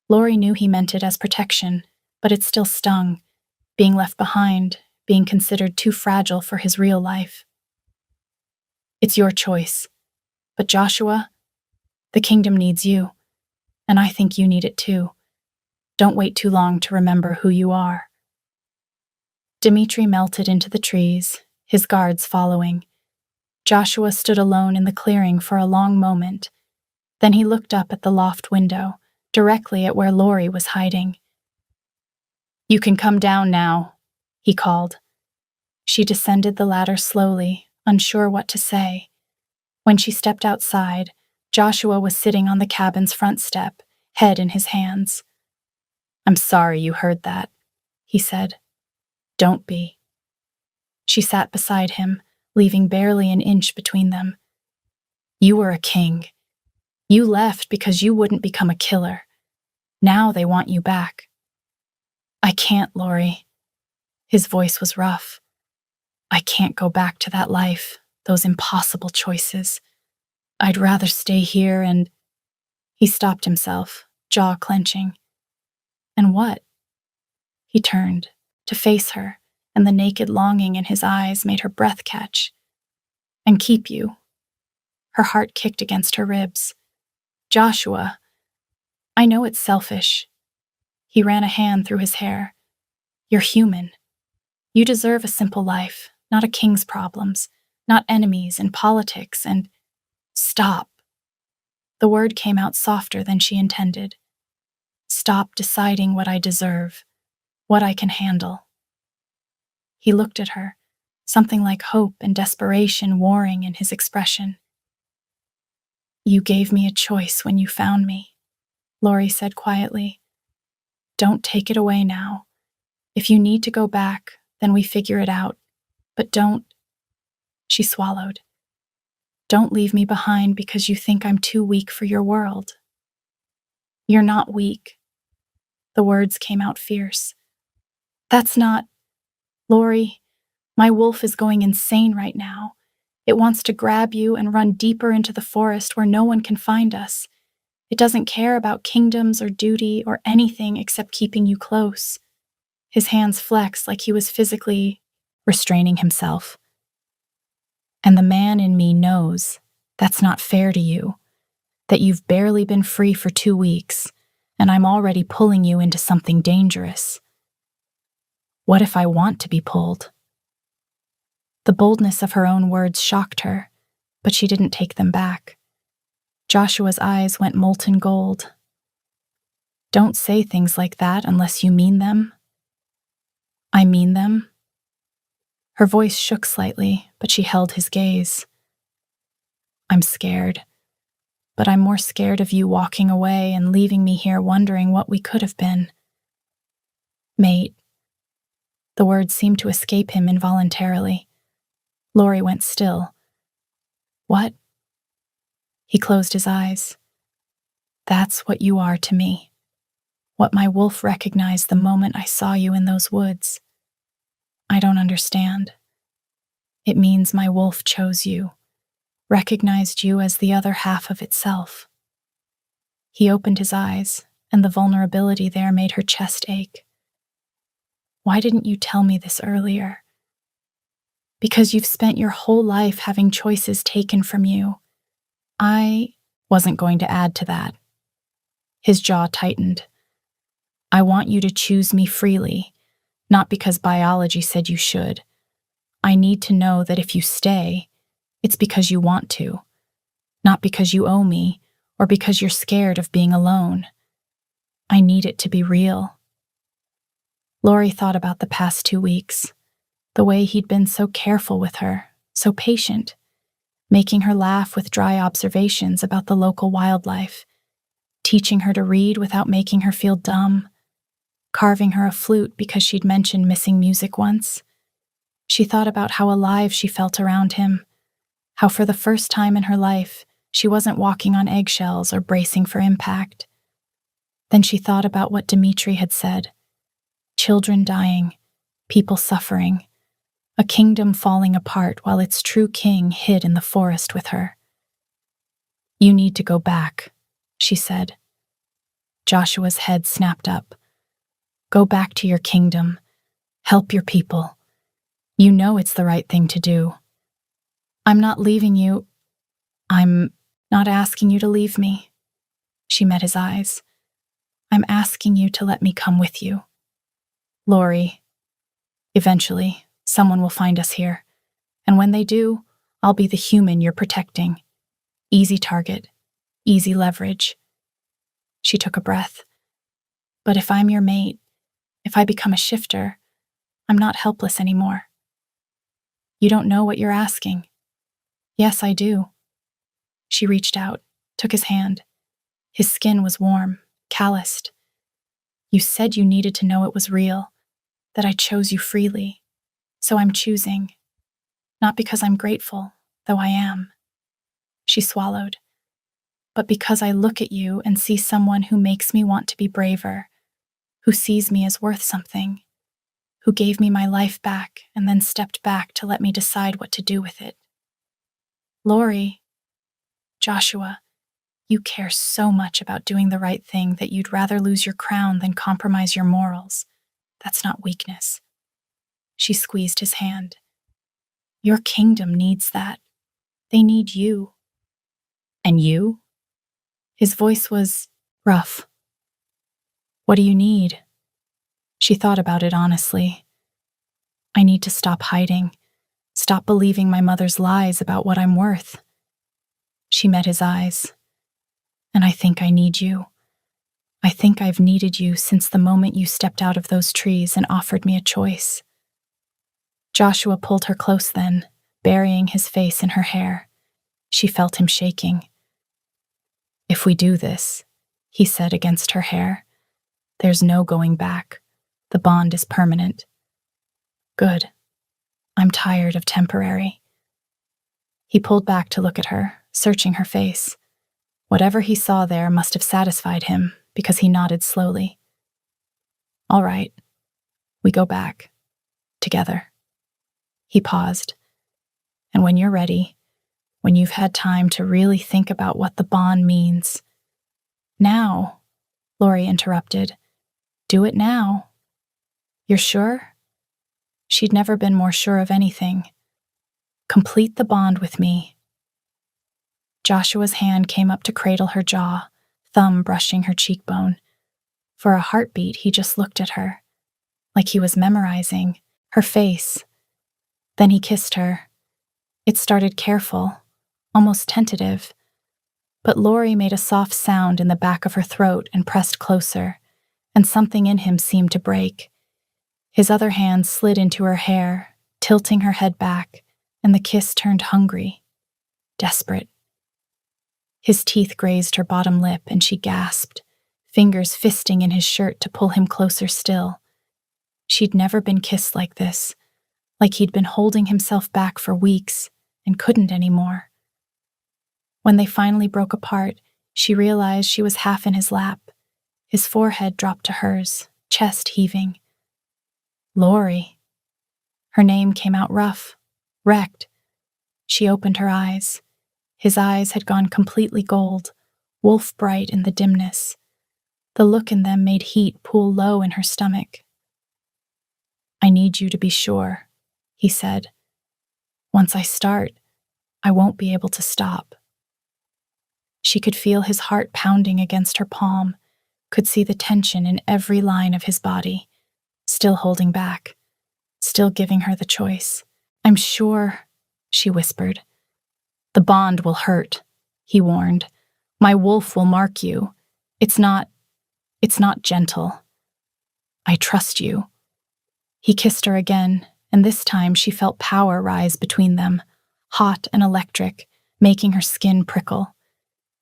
Speaker 1: Lori knew he meant it as protection, but it still stung, being left behind, being considered too fragile for his real life. It's your choice. But Joshua, the kingdom needs you, and I think you need it too. Don't wait too long to remember who you are. Dimitri melted into the trees, his guards following. Joshua stood alone in the clearing for a long moment. Then he looked up at the loft window, directly at where Lori was hiding. You can come down now, he called. She descended the ladder slowly, unsure what to say. When she stepped outside, Joshua was sitting on the cabin's front step, head in his hands. I'm sorry you heard that, he said. Don't be. She sat beside him, leaving barely an inch between them. You were a king. You left because you wouldn't become a killer. Now they want you back. I can't, Lori. His voice was rough. I can't go back to that life, those impossible choices. I'd rather stay here and... He stopped himself, jaw clenching. And what? He turned, to face her, and the naked longing in his eyes made her breath catch. And keep you. Her heart kicked against her ribs. Joshua, I know it's selfish. He ran a hand through his hair. You're human. You deserve a simple life, not a king's problems, not enemies and politics and... Stop, The word came out softer than she intended. Stop deciding what I deserve, what I can handle. He looked at her, something like hope and desperation warring in his expression. You gave me a choice when you found me, Lori said quietly. Don't take it away now. If you need to go back, then we figure it out. But don't. She swallowed. Don't leave me behind because you think I'm too weak for your world. You're not weak. The words came out fierce. That's not. Lori, my wolf is going insane right now. It wants to grab you and run deeper into the forest where no one can find us. It doesn't care about kingdoms or duty or anything except keeping you close. His hands flexed like he was physically restraining himself. And the man in me knows that's not fair to you, that you've barely been free for 2 weeks, and I'm already pulling you into something dangerous. What if I want to be pulled? The boldness of her own words shocked her, but she didn't take them back. Joshua's eyes went molten gold. Don't say things like that unless you mean them. I mean them. Her voice shook slightly, but she held his gaze. I'm scared, but I'm more scared of you walking away and leaving me here wondering what we could have been. Mate. The words seemed to escape him involuntarily. Lori went still. What? He closed his eyes. That's what you are to me. What my wolf recognized the moment I saw you in those woods. I don't understand. It means my wolf chose you, recognized you as the other half of itself. He opened his eyes, and the vulnerability there made her chest ache. Why didn't you tell me this earlier? Because you've spent your whole life having choices taken from you. I wasn't going to add to that. His jaw tightened. I want you to choose me freely, not because biology said you should. I need to know that if you stay, it's because you want to, not because you owe me or because you're scared of being alone. I need it to be real. Lori thought about the past 2 weeks, the way he'd been so careful with her, so patient, making her laugh with dry observations about the local wildlife, teaching her to read without making her feel dumb, carving her a flute because she'd mentioned missing music once. She thought about how alive she felt around him, how for the first time in her life, she wasn't walking on eggshells or bracing for impact. Then she thought about what Dmitri had said. Children dying, people suffering, a kingdom falling apart while its true king hid in the forest with her. You need to go back, she said. Joshua's head snapped up. Go back to your kingdom. Help your people. You know it's the right thing to do. I'm not leaving you. I'm not asking you to leave me. She met his eyes. I'm asking you to let me come with you. Lori, eventually, someone will find us here. And when they do, I'll be the human you're protecting. Easy target, easy leverage. She took a breath. But if I'm your mate, if I become a shifter, I'm not helpless anymore. You don't know what you're asking. Yes, I do. She reached out, took his hand. His skin was warm, calloused. You said you needed to know it was real, that I chose you freely. So I'm choosing. Not because I'm grateful, though I am. She swallowed. But because I look at you and see someone who makes me want to be braver, who sees me as worth something, who gave me my life back and then stepped back to let me decide what to do with it. Lori, Joshua, you care so much about doing the right thing that you'd rather lose your crown than compromise your morals. That's not weakness. She squeezed his hand. Your kingdom needs that. They need you. And you? His voice was rough. What do you need? She thought about it honestly. I need to stop hiding, stop believing my mother's lies about what I'm worth. She met his eyes. And I think I need you. I think I've needed you since the moment you stepped out of those trees and offered me a choice. Joshua pulled her close then, burying his face in her hair. She felt him shaking. If we do this, he said against her hair, there's no going back. The bond is permanent. Good. I'm tired of temporary. He pulled back to look at her, searching her face. Whatever he saw there must have satisfied him, because he nodded slowly. All right. We go back. Together. He paused. And when you're ready, when you've had time to really think about what the bond means. Now, Lori interrupted. Do it now. You're sure? She'd never been more sure of anything. Complete the bond with me. Joshua's hand came up to cradle her jaw, thumb brushing her cheekbone. For a heartbeat, he just looked at her, like he was memorizing her face. Then he kissed her. It started careful, almost tentative, but Lori made a soft sound in the back of her throat and pressed closer, and something in him seemed to break. His other hand slid into her hair, tilting her head back, and the kiss turned hungry, desperate. His teeth grazed her bottom lip, and she gasped, fingers fisting in his shirt to pull him closer still. She'd never been kissed like this, like he'd been holding himself back for weeks and couldn't anymore. When they finally broke apart, she realized she was half in his lap. His forehead dropped to hers, chest heaving. Lori. Her name came out rough, wrecked. She opened her eyes. His eyes had gone completely gold, wolf-bright in the dimness. The look in them made heat pool low in her stomach. I need you to be sure, he said. Once I start, I won't be able to stop. She could feel his heart pounding against her palm, could see the tension in every line of his body, still holding back, still giving her the choice. I'm sure, she whispered. The bond will hurt, he warned. My wolf will mark you. It's not gentle. I trust you. He kissed her again, and this time she felt power rise between them, hot and electric, making her skin prickle.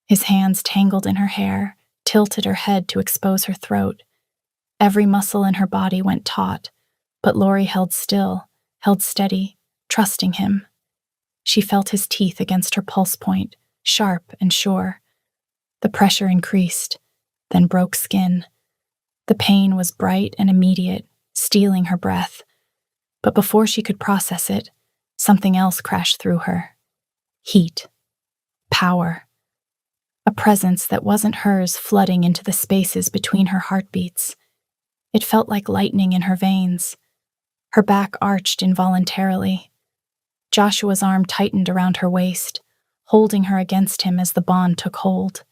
Speaker 1: His hands tangled in her hair, tilted her head to expose her throat. Every muscle in her body went taut, but Lori held still, held steady, trusting him. She felt his teeth against her pulse point, sharp and sure. The pressure increased, then broke skin. The pain was bright and immediate, stealing her breath. But before she could process it, something else crashed through her. Heat. Power. A presence that wasn't hers flooding into the spaces between her heartbeats. It felt like lightning in her veins. Her back arched involuntarily. Joshua's arm tightened around her waist, holding her against him as the bond took hold.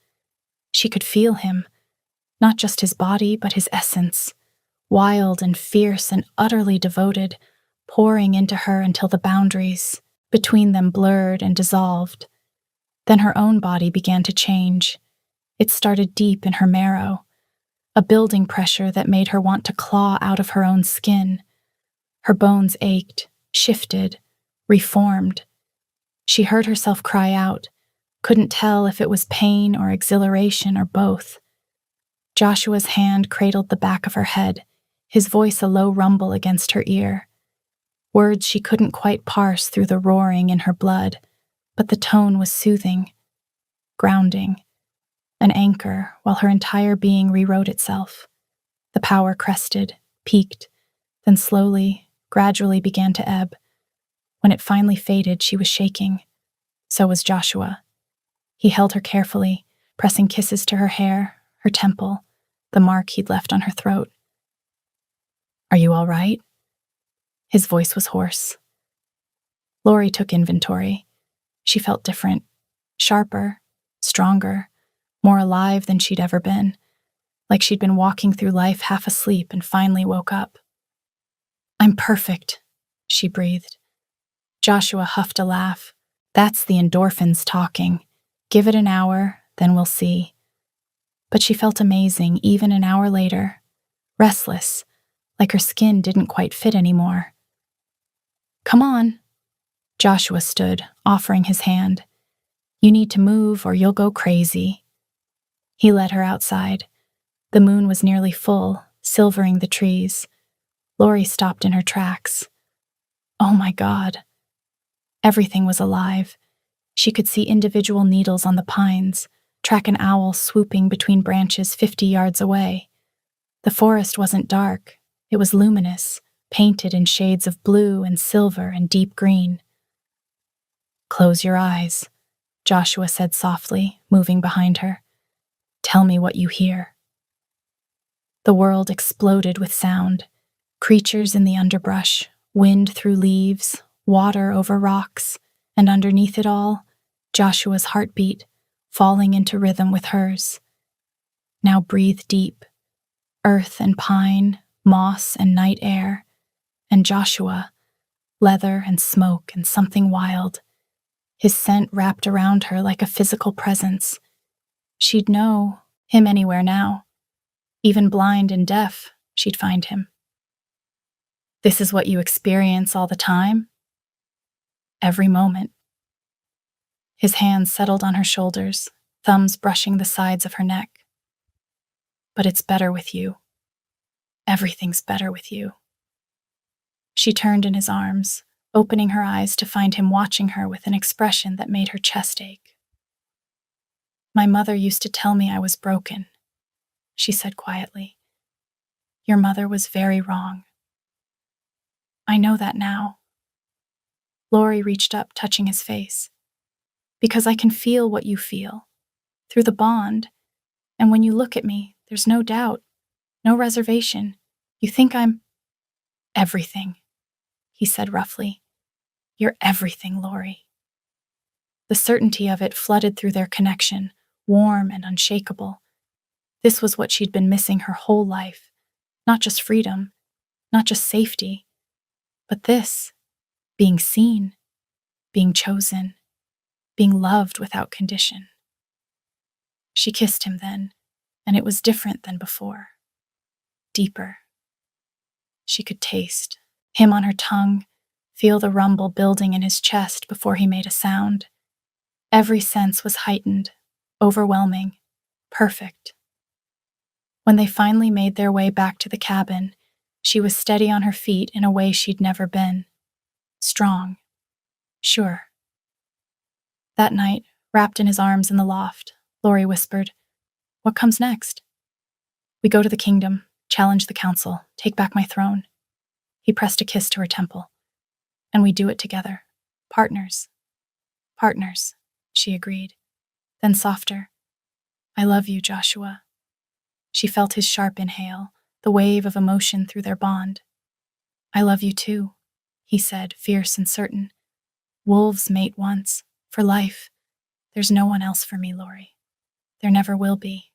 Speaker 1: She could feel him, not just his body, but his essence, wild and fierce and utterly devoted, pouring into her until the boundaries between them blurred and dissolved. Then her own body began to change. It started deep in her marrow, a building pressure that made her want to claw out of her own skin. Her bones ached, shifted, reformed. She heard herself cry out, couldn't tell if it was pain or exhilaration or both. Joshua's hand cradled the back of her head, his voice a low rumble against her ear. Words she couldn't quite parse through the roaring in her blood, but the tone was soothing, grounding, an anchor while her entire being rewrote itself. The power crested, peaked, then slowly, gradually began to ebb. When it finally faded, she was shaking. So was Joshua. He held her carefully, pressing kisses to her hair, her temple, the mark he'd left on her throat. Are you all right? His voice was hoarse. Lori took inventory. She felt different, sharper, stronger, more alive than she'd ever been, like she'd been walking through life half asleep and finally woke up. I'm perfect, she breathed. Joshua huffed a laugh. That's the endorphins talking. Give it an hour, then we'll see. But she felt amazing even an hour later, restless, like her skin didn't quite fit anymore. "Come on." Joshua stood, offering his hand. "You need to move or you'll go crazy." He led her outside. The moon was nearly full, silvering the trees. Lori stopped in her tracks. Oh my God. Everything was alive. She could see individual needles on the pines, track an owl swooping between branches 50 yards away. The forest wasn't dark. It was luminous, painted in shades of blue and silver and deep green. "Close your eyes," Joshua said softly, moving behind her. "Tell me what you hear." The world exploded with sound. Creatures in the underbrush, wind through leaves, water over rocks, and underneath it all, Joshua's heartbeat, falling into rhythm with hers. Now breathe deep. Earth and pine, moss and night air, and Joshua, leather and smoke and something wild. His scent wrapped around her like a physical presence. She'd know him anywhere now. Even blind and deaf, she'd find him. "This is what you experience all the time?" "Every moment." His hands settled on her shoulders, thumbs brushing the sides of her neck. "But it's better with you. Everything's better with you." She turned in his arms, opening her eyes to find him watching her with an expression that made her chest ache. "My mother used to tell me I was broken," she said quietly. "Your mother was very wrong." "I know that now." Lori reached up, touching his face. "Because I can feel what you feel, through the bond, and when you look at me, there's no doubt, no reservation. You think I'm everything," he said roughly. "You're everything, Lori." The certainty of it flooded through their connection, warm and unshakable. This was what she'd been missing her whole life. Not just freedom, not just safety, but this, being seen, being chosen, being loved without condition. She kissed him then, and it was different than before. Deeper. She could taste him on her tongue, feel the rumble building in his chest before he made a sound. Every sense was heightened, overwhelming, perfect. When they finally made their way back to the cabin, she was steady on her feet in a way she'd never been. Strong. Sure. That night, wrapped in his arms in the loft, Lori whispered, "What comes next?" "We go to the kingdom, challenge the council, take back my throne." He pressed a kiss to her temple. "And we do it together. Partners." "Partners," she agreed. Then softer, "I love you, Joshua." She felt his sharp inhale, the wave of emotion through their bond. "I love you too," he said, fierce and certain. "Wolves mate once, for life. There's no one else for me, Lori. There never will be."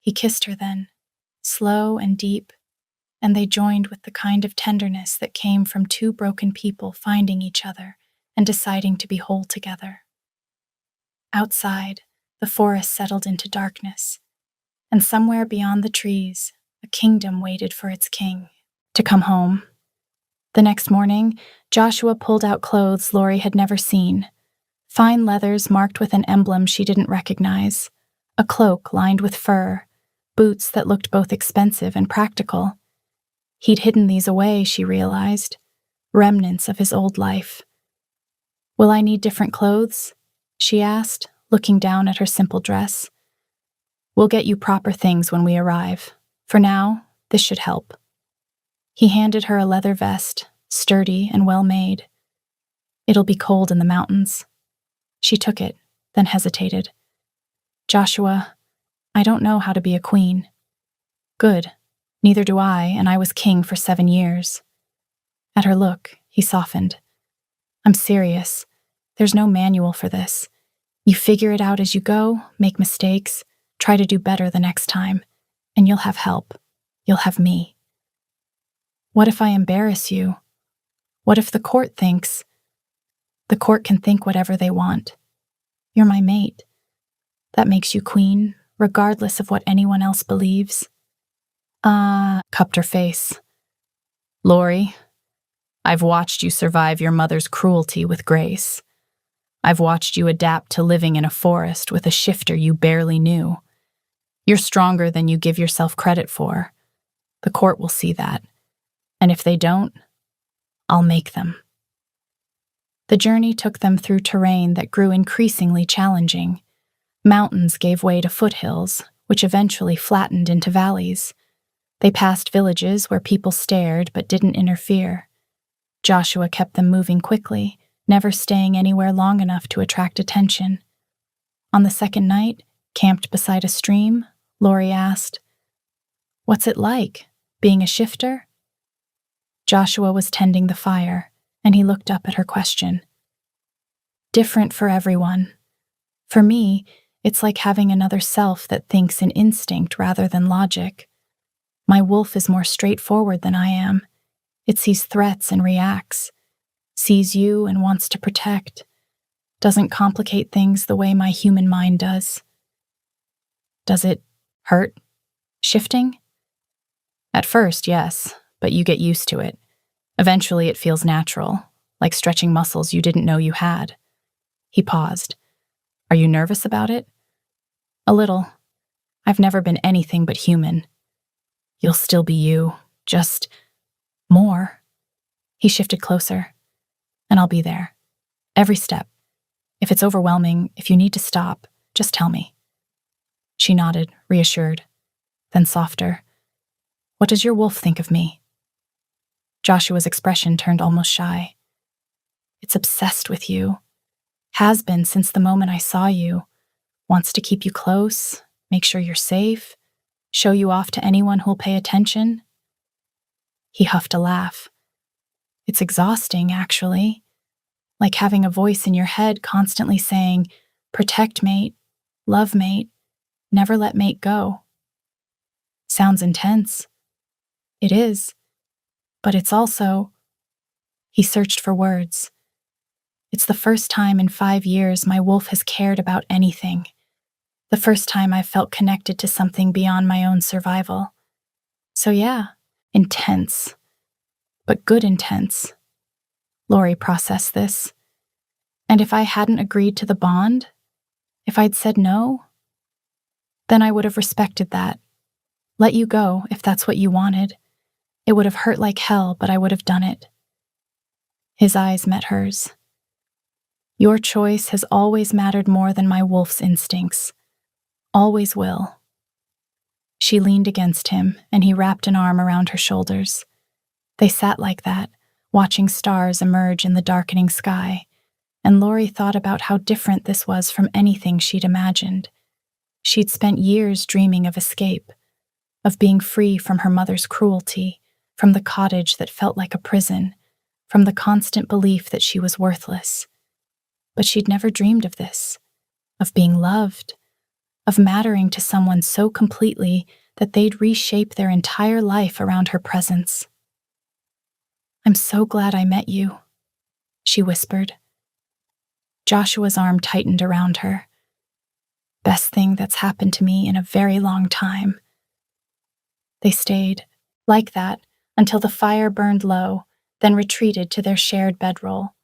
Speaker 1: He kissed her then, slow and deep, and they joined with the kind of tenderness that came from two broken people finding each other and deciding to be whole together. Outside, the forest settled into darkness, and somewhere beyond the trees, a kingdom waited for its king to come home. The next morning, Joshua pulled out clothes Lori had never seen. Fine leathers marked with an emblem she didn't recognize, a cloak lined with fur, boots that looked both expensive and practical. He'd hidden these away, she realized, remnants of his old life. "Will I need different clothes?" she asked, looking down at her simple dress. "We'll get you proper things when we arrive. For now, this should help." He handed her a leather vest, sturdy and well-made. "It'll be cold in the mountains." She took it, then hesitated. "Joshua, I don't know how to be a queen." "Good. Neither do I, and I was king for 7 years." At her look, he softened. "I'm serious. There's no manual for this. You figure it out as you go, make mistakes, try to do better the next time, and you'll have help. You'll have me." "What if I embarrass you? What if the court thinks—" "The court can think whatever they want. You're my mate. That makes you queen regardless of what anyone else believes. Cupped her face. Lori, I've watched you survive your mother's cruelty with grace. I've watched you adapt to living in a forest with a shifter you barely knew. You're stronger than you give yourself credit for. The court will see that. And if they don't, I'll make them. The journey took them through terrain that grew increasingly challenging. Mountains gave way to foothills, which eventually flattened into valleys. They passed villages where people stared but didn't interfere. Joshua kept them moving quickly, never staying anywhere long enough to attract attention. On the second night, camped beside a stream, Lori asked, "What's it like, being a shifter?" Joshua was tending the fire, and he looked up at her question. "Different for everyone. For me, it's like having another self that thinks in instinct rather than logic. My wolf is more straightforward than I am. It sees threats and reacts, sees you and wants to protect, doesn't complicate things the way my human mind does." "Does it hurt, shifting?" "At first, yes, but you get used to it. Eventually it feels natural, like stretching muscles you didn't know you had." He paused. "Are you nervous about it?" "A little. I've never been anything but human." "You'll still be you, just more." He shifted closer. "And I'll be there. Every step. If it's overwhelming, if you need to stop, just tell me." She nodded, reassured. Then softer. "What does your wolf think of me?" Joshua's expression turned almost shy. "It's obsessed with you. Has been since the moment I saw you. Wants to keep you close, make sure you're safe, show you off to anyone who'll pay attention." He huffed a laugh. "It's exhausting, actually. Like having a voice in your head constantly saying, 'Protect mate, love mate, never let mate go.'" "Sounds intense." "It is. But it's also—" He searched for words. "It's the first time in 5 years my wolf has cared about anything. The first time I've felt connected to something beyond my own survival. So yeah, intense. But good intense." Lori processed this. "And if I hadn't agreed to the bond, if I'd said no, then I would have respected that. Let you go if that's what you wanted. It would have hurt like hell, but I would have done it." His eyes met hers. "Your choice has always mattered more than my wolf's instincts. Always will." She leaned against him, and he wrapped an arm around her shoulders. They sat like that, watching stars emerge in the darkening sky, and Lori thought about how different this was from anything she'd imagined. She'd spent years dreaming of escape, of being free from her mother's cruelty, from the cottage that felt like a prison, from the constant belief that she was worthless. But she'd never dreamed of this, of being loved, of mattering to someone so completely that they'd reshape their entire life around her presence. "I'm so glad I met you," she whispered. Joshua's arm tightened around her. "Best thing that's happened to me in a very long time." They stayed, like that, until the fire burned low, then retreated to their shared bedroll.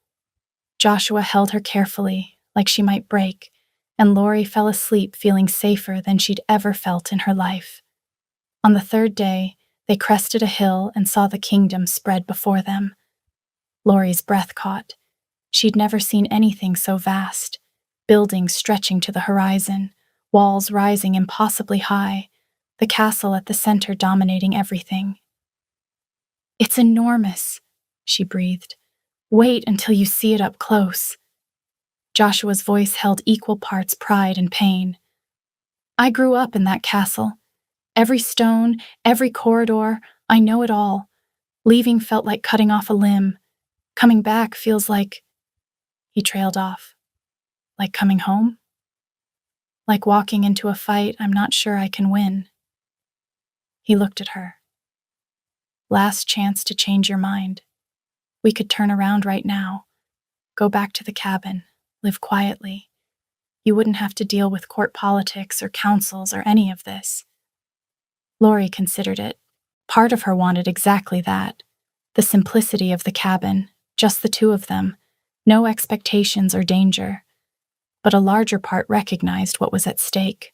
Speaker 1: Joshua held her carefully, like she might break, and Lori fell asleep feeling safer than she'd ever felt in her life. On the third day, they crested a hill and saw the kingdom spread before them. Lori's breath caught. She'd never seen anything so vast. Buildings stretching to the horizon, walls rising impossibly high, the castle at the center dominating everything. "It's enormous," she breathed. "Wait until you see it up close." Joshua's voice held equal parts pride and pain. "I grew up in that castle. Every stone, every corridor, I know it all. Leaving felt like cutting off a limb. Coming back feels like—" He trailed off. "Like coming home? Like walking into a fight I'm not sure I can win." He looked at her. "Last chance to change your mind. We could turn around right now. Go back to the cabin. Live quietly. You wouldn't have to deal with court politics or councils or any of this. Lori considered it. Part of her wanted exactly that. The simplicity of the cabin, just the two of them, no expectations or danger. But a larger part recognized what was at stake.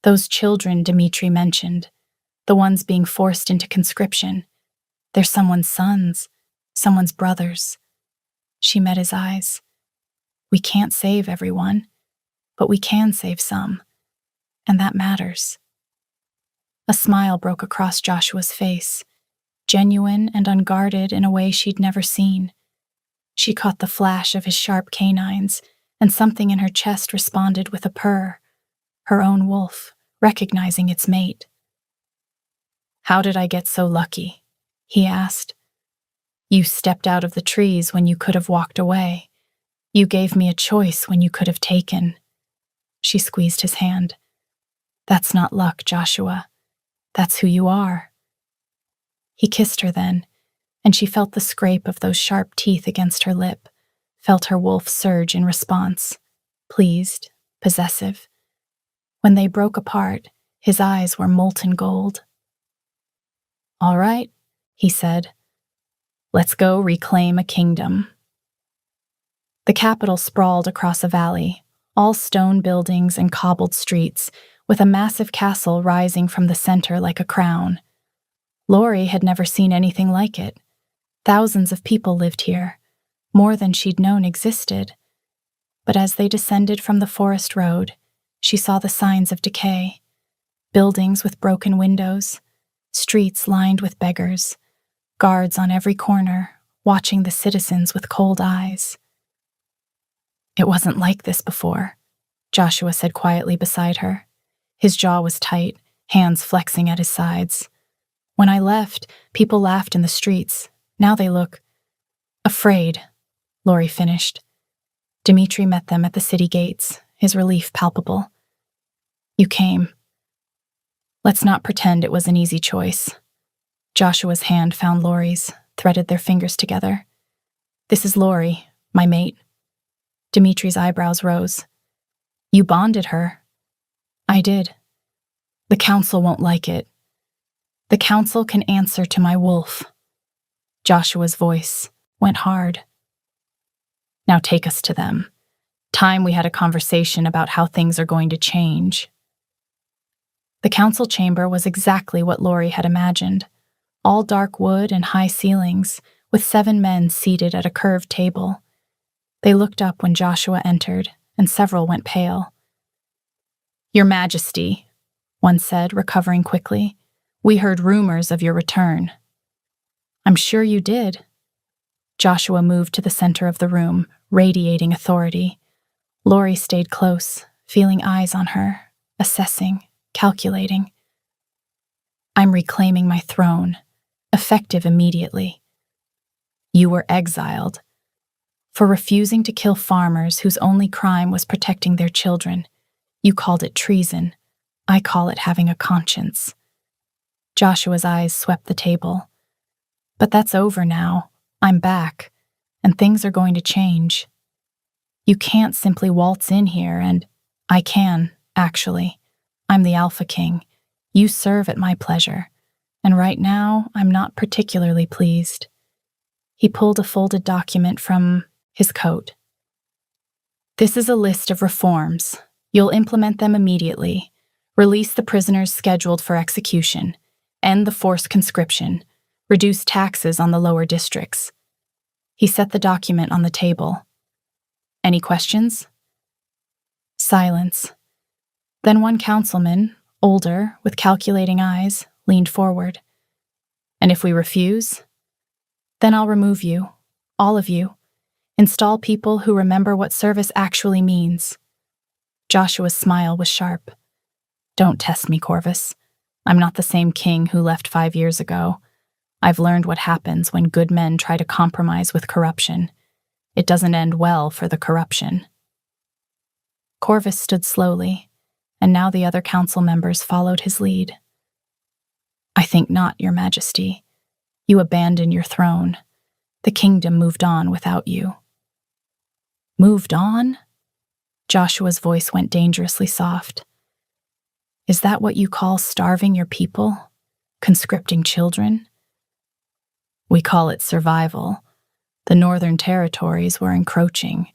Speaker 1: Those children Dmitri mentioned, the ones being forced into conscription, they're someone's sons, someone's brothers. She met his eyes. We can't save everyone, but we can save some, and that matters. A smile broke across Joshua's face, genuine and unguarded in a way she'd never seen. She caught the flash of his sharp canines, and something in her chest responded with a purr, her own wolf, recognizing its mate. "How did I get so lucky?" he asked. "You stepped out of the trees when you could have walked away. You gave me a choice when you could have taken." She squeezed his hand. "That's not luck, Joshua. That's who you are." He kissed her then, and she felt the scrape of those sharp teeth against her lip, felt her wolf surge in response, pleased, possessive. When they broke apart, his eyes were molten gold. "All right," he said. "Let's go reclaim a kingdom." The capital sprawled across a valley, all stone buildings and cobbled streets, with a massive castle rising from the center like a crown. Lori had never seen anything like it. Thousands of people lived here, more than she'd known existed. But as they descended from the forest road, she saw the signs of decay. Buildings with broken windows, streets lined with beggars, guards on every corner, watching the citizens with cold eyes. "It wasn't like this before," Joshua said quietly beside her. His jaw was tight, hands flexing at his sides. "When I left, people laughed in the streets. Now they look afraid," Lori finished. Dmitri met them at the city gates, his relief palpable. "You came. Let's not pretend it was an easy choice." Joshua's hand found Lori's, threaded their fingers together. "This is Lori, my mate." Dimitri's eyebrows rose. "You bonded her." "I did. The council won't like it." "The council can answer to my wolf." Joshua's voice went hard. "Now take us to them. Time we had a conversation about how things are going to change." The council chamber was exactly what Lori had imagined. All dark wood and high ceilings, with 7 men seated at a curved table. They looked up when Joshua entered, and several went pale. "Your Majesty," one said, recovering quickly, "we heard rumors of your return." "I'm sure you did." Joshua moved to the center of the room, radiating authority. Lori stayed close, feeling eyes on her, assessing, calculating. "I'm reclaiming my throne, effective immediately." "You were exiled for refusing to kill farmers whose only crime was protecting their children. You called it treason. I call it having a conscience." Joshua's eyes swept the table. "But that's over now. I'm back, and things are going to change. You can't simply waltz in here and— I can, actually. I'm the Alpha King. You serve at my pleasure, and right now I'm not particularly pleased." He pulled a folded document from his coat. "This is a list of reforms. You'll implement them immediately. Release the prisoners scheduled for execution. End the forced conscription. Reduce taxes on the lower districts." He set the document on the table. "Any questions?" Silence. Then one councilman, older, with calculating eyes, leaned forward. "And if we refuse? Then I'll remove you, all of you. Install people who remember what service actually means." Joshua's smile was sharp. "Don't test me, Corvus. I'm not the same king who left 5 years ago. I've learned what happens when good men try to compromise with corruption. It doesn't end well for the corruption." Corvus stood slowly, and now the other council members followed his lead. "I think not, Your Majesty. You abandoned your throne. The kingdom moved on without you." "Moved on?" Joshua's voice went dangerously soft. Is that what you call starving your people? Conscripting children? We call it survival. The northern territories were encroaching.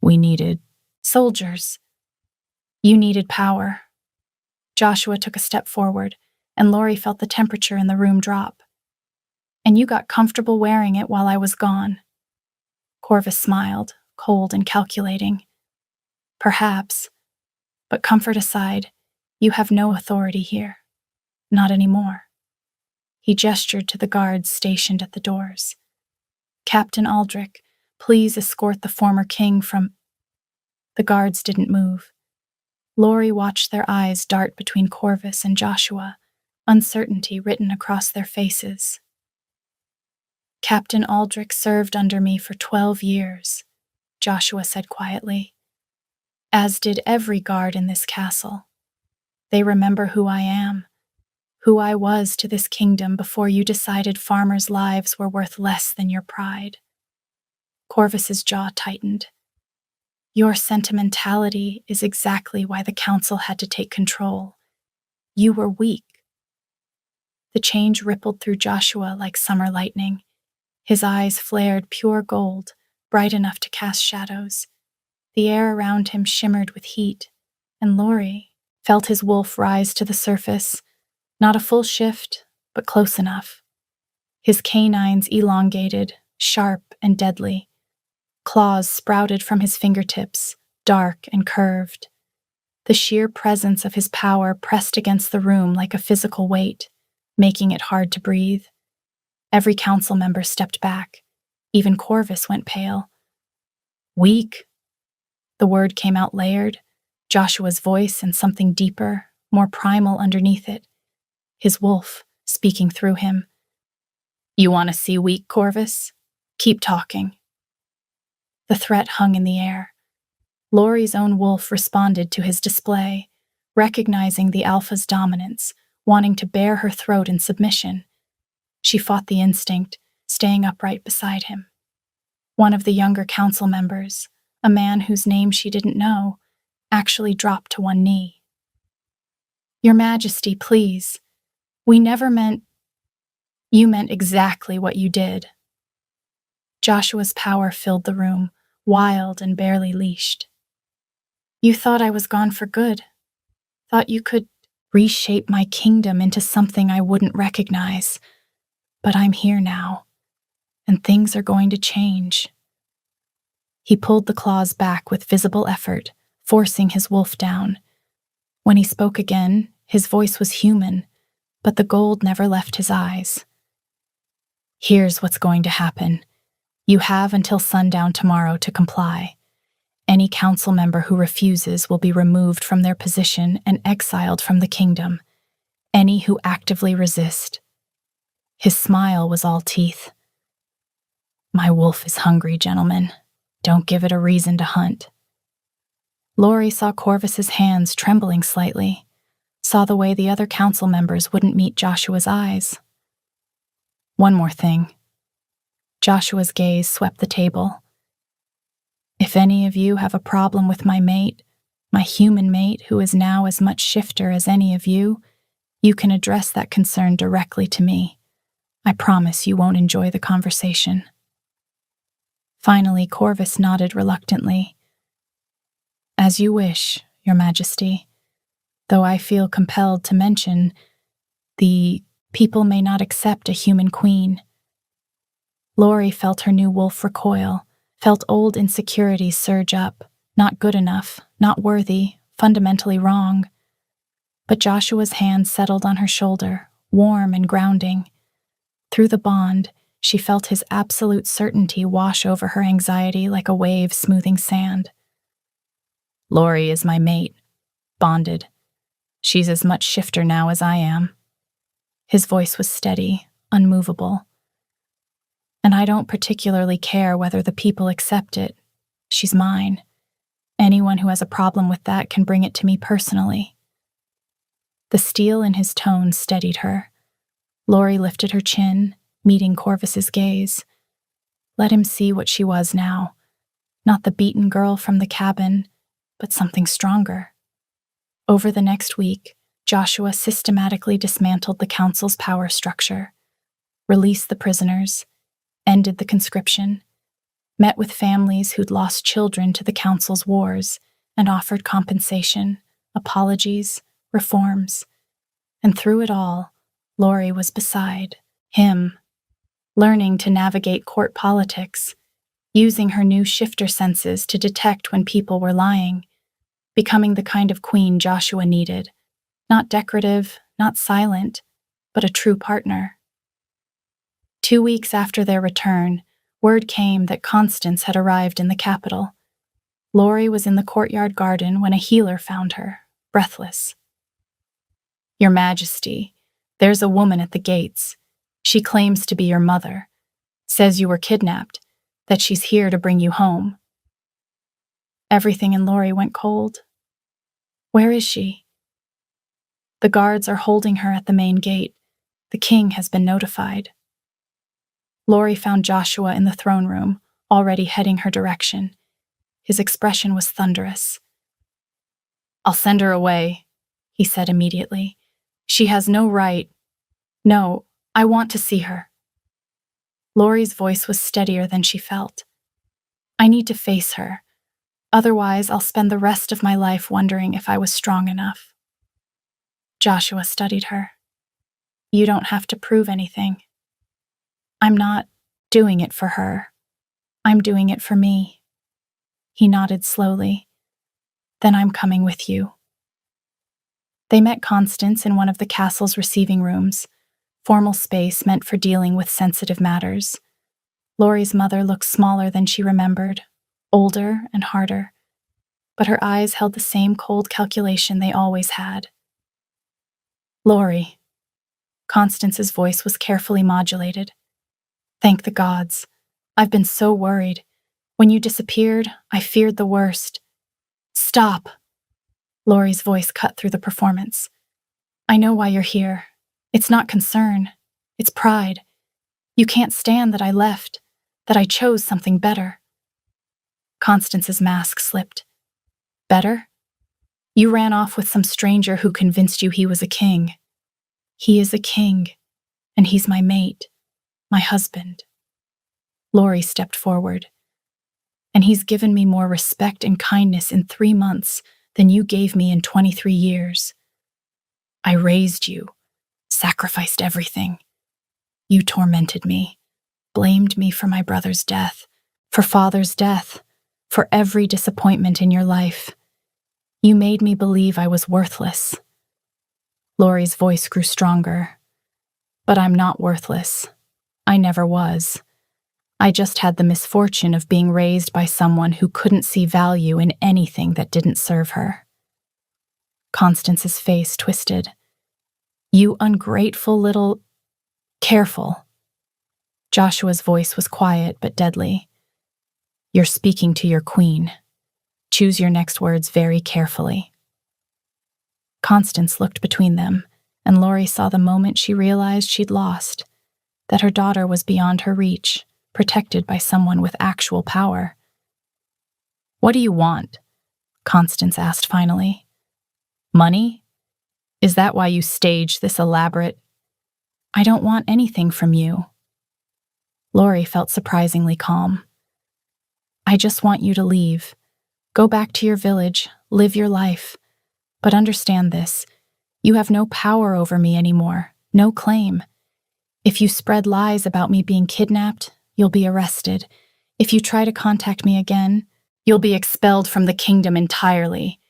Speaker 1: We needed soldiers. You needed power. Joshua took a step forward, and Lori felt the temperature in the room drop. And you got comfortable wearing it while I was gone. Corvus smiled, cold and calculating. Perhaps, but comfort aside, you have no authority here. Not anymore. He gestured to the guards stationed at the doors. Captain Aldrich, please escort the former king from... The guards didn't move. Lori watched their eyes dart between Corvus and Joshua, uncertainty written across their faces. Captain Aldrich served under me for 12 years, Joshua said quietly, as did every guard in this castle. They remember who I am, who I was to this kingdom before you decided farmers' lives were worth less than your pride. Corvus's jaw tightened. Your sentimentality is exactly why the council had to take control. You were weak. The change rippled through Joshua like summer lightning. His eyes flared pure gold, bright enough to cast shadows. The air around him shimmered with heat, and Lori felt his wolf rise to the surface, not a full shift, but close enough. His canines elongated, sharp and deadly. Claws sprouted from his fingertips, dark and curved. The sheer presence of his power pressed against the room like a physical weight, making it hard to breathe. Every council member stepped back. Even Corvus went pale. Weak. The word came out layered, Joshua's voice and something deeper, more primal underneath it. His wolf, speaking through him. You want to see weak, Corvus? Keep talking. The threat hung in the air. Lori's own wolf responded to his display, recognizing the alpha's dominance, wanting to bare her throat in submission. She fought the instinct, staying upright beside him. One of the younger council members, a man whose name she didn't know, actually dropped to one knee. Your Majesty, please. We never meant... You meant exactly what you did. Joshua's power filled the room, wild and barely leashed. You thought I was gone for good. Thought you could reshape my kingdom into something I wouldn't recognize. But I'm here now, and things are going to change. He pulled the claws back with visible effort, forcing his wolf down. When he spoke again, his voice was human, but the gold never left his eyes. Here's what's going to happen. You have until sundown tomorrow to comply. Any council member who refuses will be removed from their position and exiled from the kingdom. Any who actively resist. His smile was all teeth. My wolf is hungry, gentlemen. Don't give it a reason to hunt. Lori saw Corvus's hands trembling slightly, saw the way the other council members wouldn't meet Joshua's eyes. One more thing. Joshua's gaze swept the table. If any of you have a problem with my mate, my human mate who is now as much shifter as any of you can address that concern directly to me. I promise you won't enjoy the conversation. Finally, Corvus nodded reluctantly. As you wish, Your Majesty, though I feel compelled to mention, the people may not accept a human queen. Lori felt her new wolf recoil, felt old insecurities surge up, not good enough, not worthy, fundamentally wrong. But Joshua's hand settled on her shoulder, warm and grounding. Through the bond, she felt his absolute certainty wash over her anxiety like a wave smoothing sand. Lori is my mate, bonded. She's as much shifter now as I am. His voice was steady, unmovable. And I don't particularly care whether the people accept it. She's mine. Anyone who has a problem with that can bring it to me personally. The steel in his tone steadied her. Lori lifted her chin, meeting Corvus's gaze. Let him see what she was now. Not the beaten girl from the cabin, but something stronger. Over the next week, Joshua systematically dismantled the council's power structure, released the prisoners, ended the conscription, met with families who'd lost children to the council's wars, and offered compensation, apologies, reforms. And through it all, Lori was beside him, learning to navigate court politics, using her new shifter senses to detect when people were lying, becoming the kind of queen Joshua needed, not decorative, not silent, but a true partner. 2 weeks after their return, word came that Constance had arrived in the capital. Lori was in the courtyard garden when a healer found her, breathless. "Your Majesty, there's a woman at the gates. She claims to be your mother, says you were kidnapped, that she's here to bring you home." Everything in Lori went cold. "Where is she?" "The guards are holding her at the main gate. The king has been notified." Lori found Joshua in the throne room, already heading her direction. His expression was thunderous. "I'll send her away," he said immediately. "She has no right. No, I want to see her." Lori's voice was steadier than she felt. "I need to face her. Otherwise, I'll spend the rest of my life wondering if I was strong enough." Joshua studied her. "You don't have to prove anything. I'm not doing it for her. I'm doing it for me." He nodded slowly. "Then I'm coming with you." They met Constance in one of the castle's receiving rooms, formal space meant for dealing with sensitive matters. Lori's mother looked smaller than she remembered, older and harder, but her eyes held the same cold calculation they always had. "Lori," Constance's voice was carefully modulated. "Thank the gods. I've been so worried. When you disappeared, I feared the worst." "Stop!" Lori's voice cut through the performance. "I know why you're here. It's not concern. It's pride. You can't stand that I left, that I chose something better." Constance's mask slipped. "Better? You ran off with some stranger who convinced you he was a king. He is a king, and he's my mate, my husband." Lori stepped forward. "And he's given me more respect and kindness in 3 months than you gave me in 23 years. I raised you, sacrificed everything. You tormented me, blamed me for my brother's death, for father's death, for every disappointment in your life. You made me believe I was worthless." Lori's voice grew stronger. "But I'm not worthless. I never was. I just had the misfortune of being raised by someone who couldn't see value in anything that didn't serve her." Constance's face twisted. "You ungrateful little—" "Careful." Joshua's voice was quiet but deadly. "You're speaking to your queen. Choose your next words very carefully." Constance looked between them, and Lori saw the moment she realized she'd lost, that her daughter was beyond her reach, protected by someone with actual power. "What do you want?" Constance asked finally. "Money? Is that why you staged this elaborate—" "I don't want anything from you." Lori felt surprisingly calm. "I just want you to leave. Go back to your village, live your life. But understand this, you have no power over me anymore, no claim. If you spread lies about me being kidnapped, you'll be arrested. If you try to contact me again, you'll be expelled from the kingdom entirely.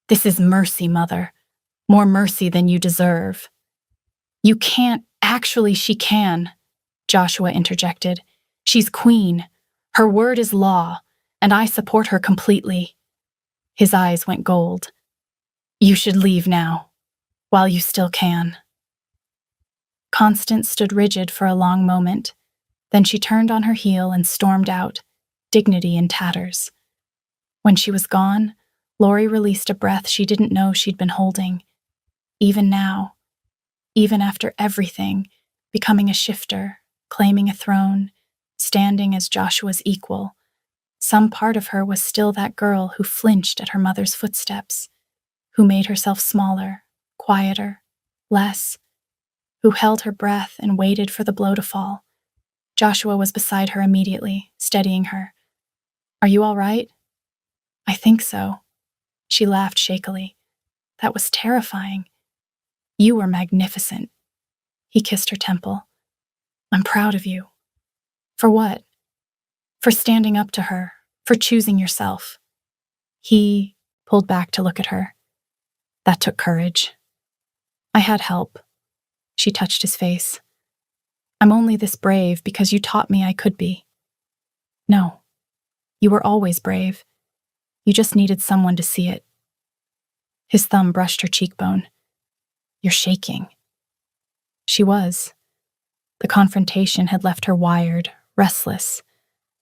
Speaker 1: This is mercy, Mother. More mercy than you deserve." "You can't— Actually, she can," Joshua interjected. "She's queen. Her word is law, and I support her completely." His eyes went gold. "You should leave now, while you still can." Constance stood rigid for a long moment. Then she turned on her heel and stormed out, dignity in tatters. When she was gone, Lori released a breath she didn't know she'd been holding. Even now, even after everything, becoming a shifter, claiming a throne, standing as Joshua's equal, Some part of her was still that girl who flinched at her mother's footsteps, who made herself smaller, quieter, less, who held her breath and waited for the blow to fall. Joshua was beside her immediately, steadying her. "Are you all right?" "I think so." She laughed shakily. "That was terrifying." "You were magnificent." He kissed her temple. "I'm proud of you." "For what?" "For standing up to her, for choosing yourself." He pulled back to look at her. "That took courage." "I had help." She touched his face. "I'm only this brave because you taught me I could be." "No, you were always brave. You just needed someone to see it." His thumb brushed her cheekbone. "You're shaking." She was. The confrontation had left her wired, restless.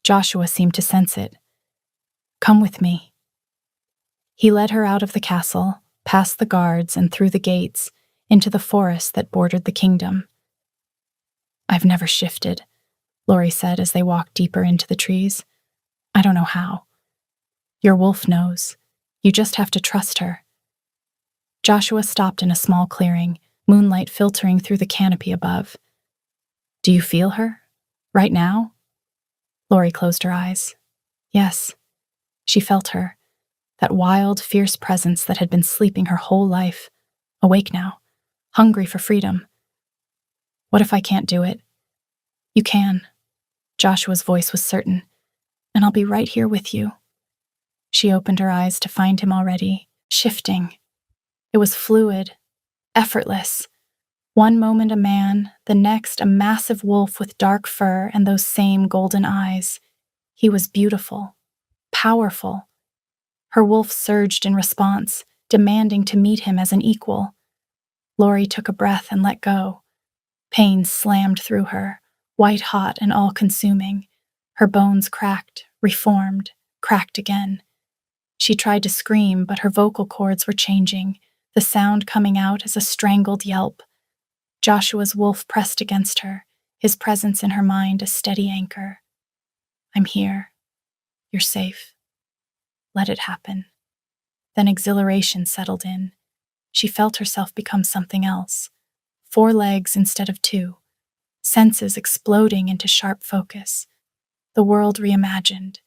Speaker 1: Joshua seemed to sense it. "Come with me." He led her out of the castle, past the guards and through the gates, into the forest that bordered the kingdom. "I've never shifted," Lori said as they walked deeper into the trees. "I don't know how." "Your wolf knows. You just have to trust her." Joshua stopped in a small clearing, moonlight filtering through the canopy above. "Do you feel her? Right now?" Lori closed her eyes. Yes. She felt her, that wild, fierce presence that had been sleeping her whole life, awake now, hungry for freedom. "What if I can't do it?" "You can." Joshua's voice was certain. "And I'll be right here with you." She opened her eyes to find him already, shifting. It was fluid, effortless. One moment a man, the next a massive wolf with dark fur and those same golden eyes. He was beautiful, powerful. Her wolf surged in response, demanding to meet him as an equal. Lori took a breath and let go. Pain slammed through her, white-hot and all-consuming. Her bones cracked, reformed, cracked again. She tried to scream, but her vocal cords were changing, the sound coming out as a strangled yelp. Joshua's wolf pressed against her, his presence in her mind a steady anchor. "I'm here. You're safe. Let it happen." Then exhilaration settled in. She felt herself become something else. 4 legs instead of 2. Senses exploding into sharp focus. The world reimagined.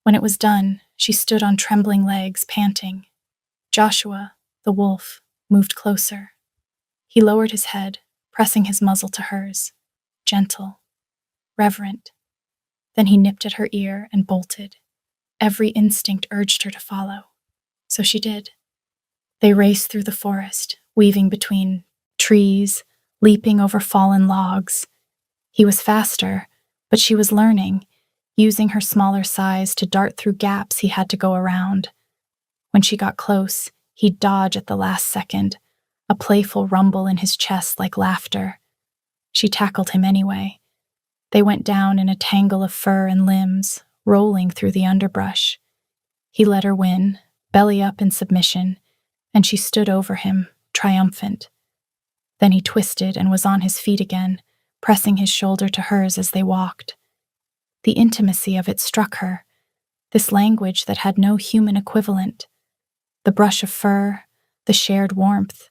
Speaker 1: When it was done, she stood on trembling legs, panting. Joshua, the wolf, moved closer. He lowered his head, pressing his muzzle to hers. Gentle, reverent. Then he nipped at her ear and bolted. Every instinct urged her to follow. So she did. They raced through the forest, weaving between trees, leaping over fallen logs. He was faster, but she was learning, using her smaller size to dart through gaps he had to go around. When she got close, he'd dodge at the last second, a playful rumble in his chest like laughter. She tackled him anyway. They went down in a tangle of fur and limbs, rolling through the underbrush. He let her win, belly up in submission, and she stood over him, triumphant. Then he twisted and was on his feet again, pressing his shoulder to hers as they walked. The intimacy of it struck her, this language that had no human equivalent. The brush of fur, the shared warmth,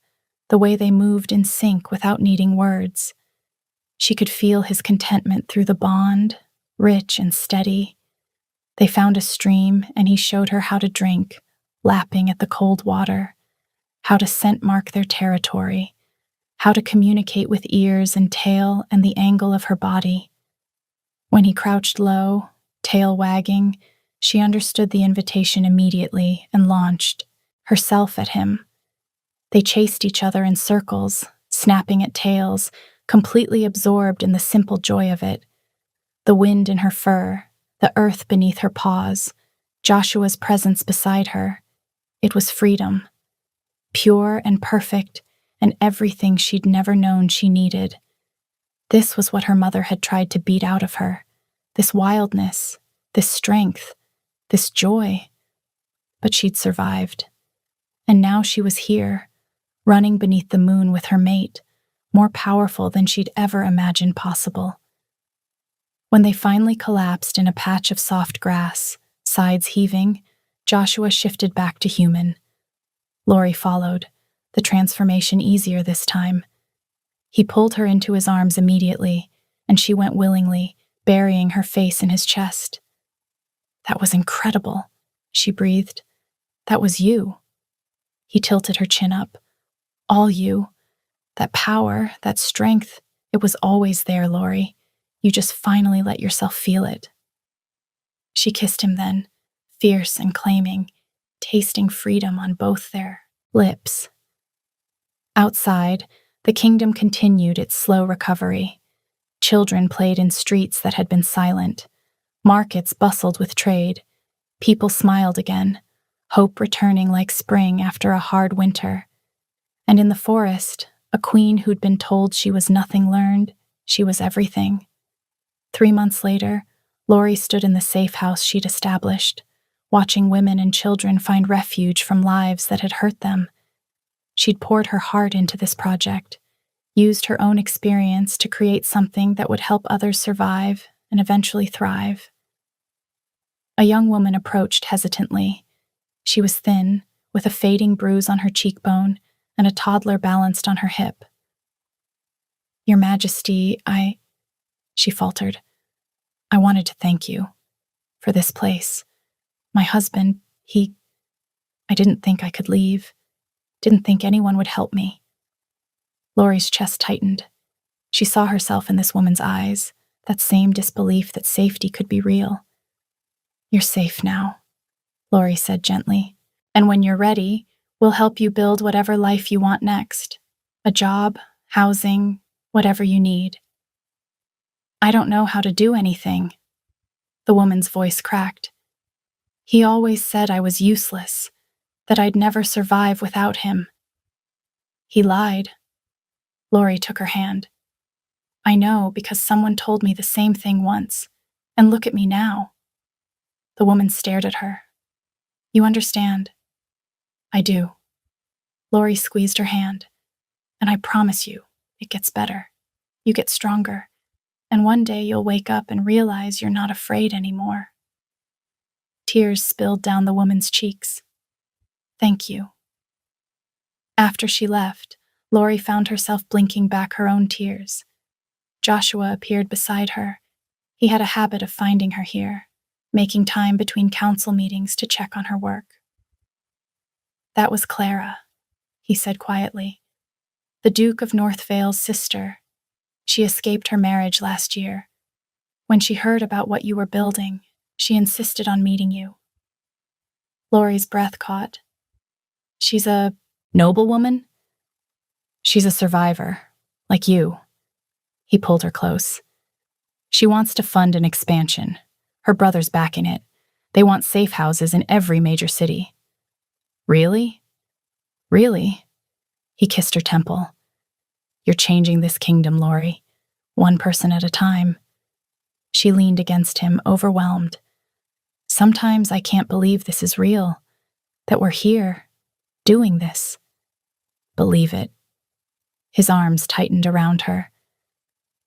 Speaker 1: the way they moved in sync without needing words. She could feel his contentment through the bond, rich and steady. They found a stream, and he showed her how to drink, lapping at the cold water, how to scent mark their territory, how to communicate with ears and tail and the angle of her body. When he crouched low, tail wagging, she understood the invitation immediately and launched, herself at him. They chased each other in circles, snapping at tails, completely absorbed in the simple joy of it. The wind in her fur, the earth beneath her paws, Joshua's presence beside her. It was freedom. Pure and perfect, and everything she'd never known she needed. This was what her mother had tried to beat out of her. This wildness, this strength, this joy. But she'd survived. And now she was here, running beneath the moon with her mate, more powerful than she'd ever imagined possible. When they finally collapsed in a patch of soft grass, Sides heaving, Joshua shifted back to human. Lori followed, the transformation easier this time. He pulled her into his arms immediately, and she went willingly, burying her face in his chest. "That was incredible," she breathed. "That was you." He tilted her chin up. "All you. That power, that strength, it was always there, Lori. You just finally let yourself feel it." She kissed him then, fierce and claiming, tasting freedom on both their lips. Outside, the kingdom continued its slow recovery. Children played in streets that had been silent. Markets bustled with trade. People smiled again, hope returning like spring after a hard winter. And in the forest, a queen who'd been told she was nothing learned, she was everything. 3 months later, Lori stood in the safe house she'd established, watching women and children find refuge from lives that had hurt them. She'd poured her heart into this project, used her own experience to create something that would help others survive and eventually thrive. A young woman approached hesitantly. She was thin, with a fading bruise on her cheekbone and a toddler balanced on her hip. "Your Majesty, she faltered. "I wanted to thank you for this place. My husband, I didn't think I could leave. Didn't think anyone would help me." Lori's chest tightened. She saw herself in this woman's eyes, that same disbelief that safety could be real. "You're safe now," Lori said gently. "And when you're ready, we'll help you build whatever life you want next. A job, housing, whatever you need." "I don't know how to do anything." The woman's voice cracked. "He always said I was useless, that I'd never survive without him." "He lied." Lori took her hand. "I know, because someone told me the same thing once. And look at me now." The woman stared at her. "You understand?" "I do." Lori squeezed her hand. "And I promise you, it gets better. You get stronger. And one day you'll wake up and realize you're not afraid anymore." Tears spilled down the woman's cheeks. "Thank you." After she left, Lori found herself blinking back her own tears. Joshua appeared beside her. He had a habit of finding her here, making time between council meetings to check on her work. "That was Clara," he said quietly. "The Duke of North Vale's sister. She escaped her marriage last year. When she heard about what you were building, she insisted on meeting you." Lori's breath caught. "She's a noblewoman?" "She's a survivor, like you." He pulled her close. "She wants to fund an expansion. Her brother's backing it. They want safe houses in every major city." "Really? Really?" He kissed her temple. "You're changing this kingdom, Lori, one person at a time." She leaned against him, overwhelmed. "Sometimes I can't believe this is real, that we're here, doing this." "Believe it." His arms tightened around her.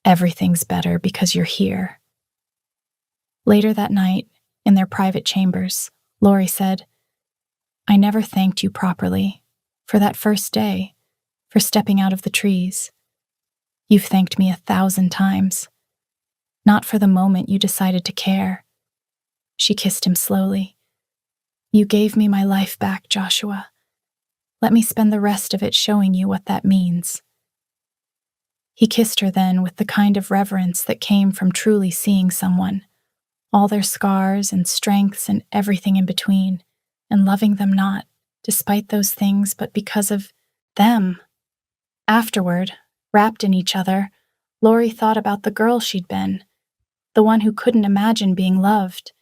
Speaker 1: "Everything's better because you're here." Later that night, in their private chambers, Lori said, "I never thanked you properly for that first day, for stepping out of the trees. You've thanked me 1,000 times. Not for the moment you decided to care." She kissed him slowly. "You gave me my life back, Joshua. Let me spend the rest of it showing you what that means." He kissed her then with the kind of reverence that came from truly seeing someone, all their scars and strengths and everything in between, and loving them not, despite those things, but because of them. Afterward, wrapped in each other, Lori thought about the girl she'd been, the one who couldn't imagine being loved,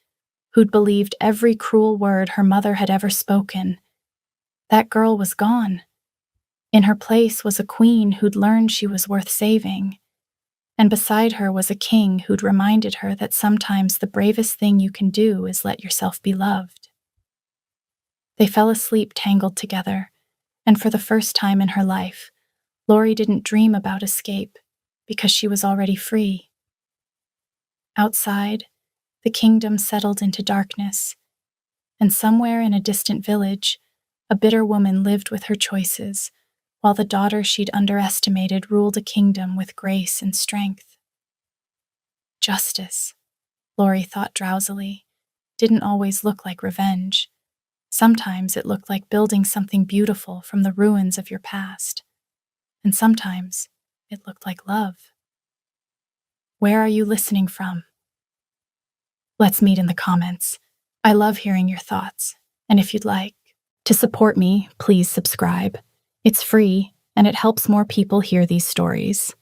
Speaker 1: who'd believed every cruel word her mother had ever spoken. That girl was gone. In her place was a queen who'd learned she was worth saving. And beside her was a king who'd reminded her that sometimes the bravest thing you can do is let yourself be loved. They fell asleep tangled together, and for the first time in her life, Lori didn't dream about escape because she was already free. Outside, the kingdom settled into darkness, And somewhere in a distant village, a bitter woman lived with her choices, while the daughter she'd underestimated ruled a kingdom with grace and strength. Justice, Lori thought drowsily, didn't always look like revenge. Sometimes it looked like building something beautiful from the ruins of your past. And sometimes it looked like love. Where are you listening from? Let's meet in the comments. I love hearing your thoughts. And if you'd like to support me, please subscribe. It's free, and it helps more people hear these stories.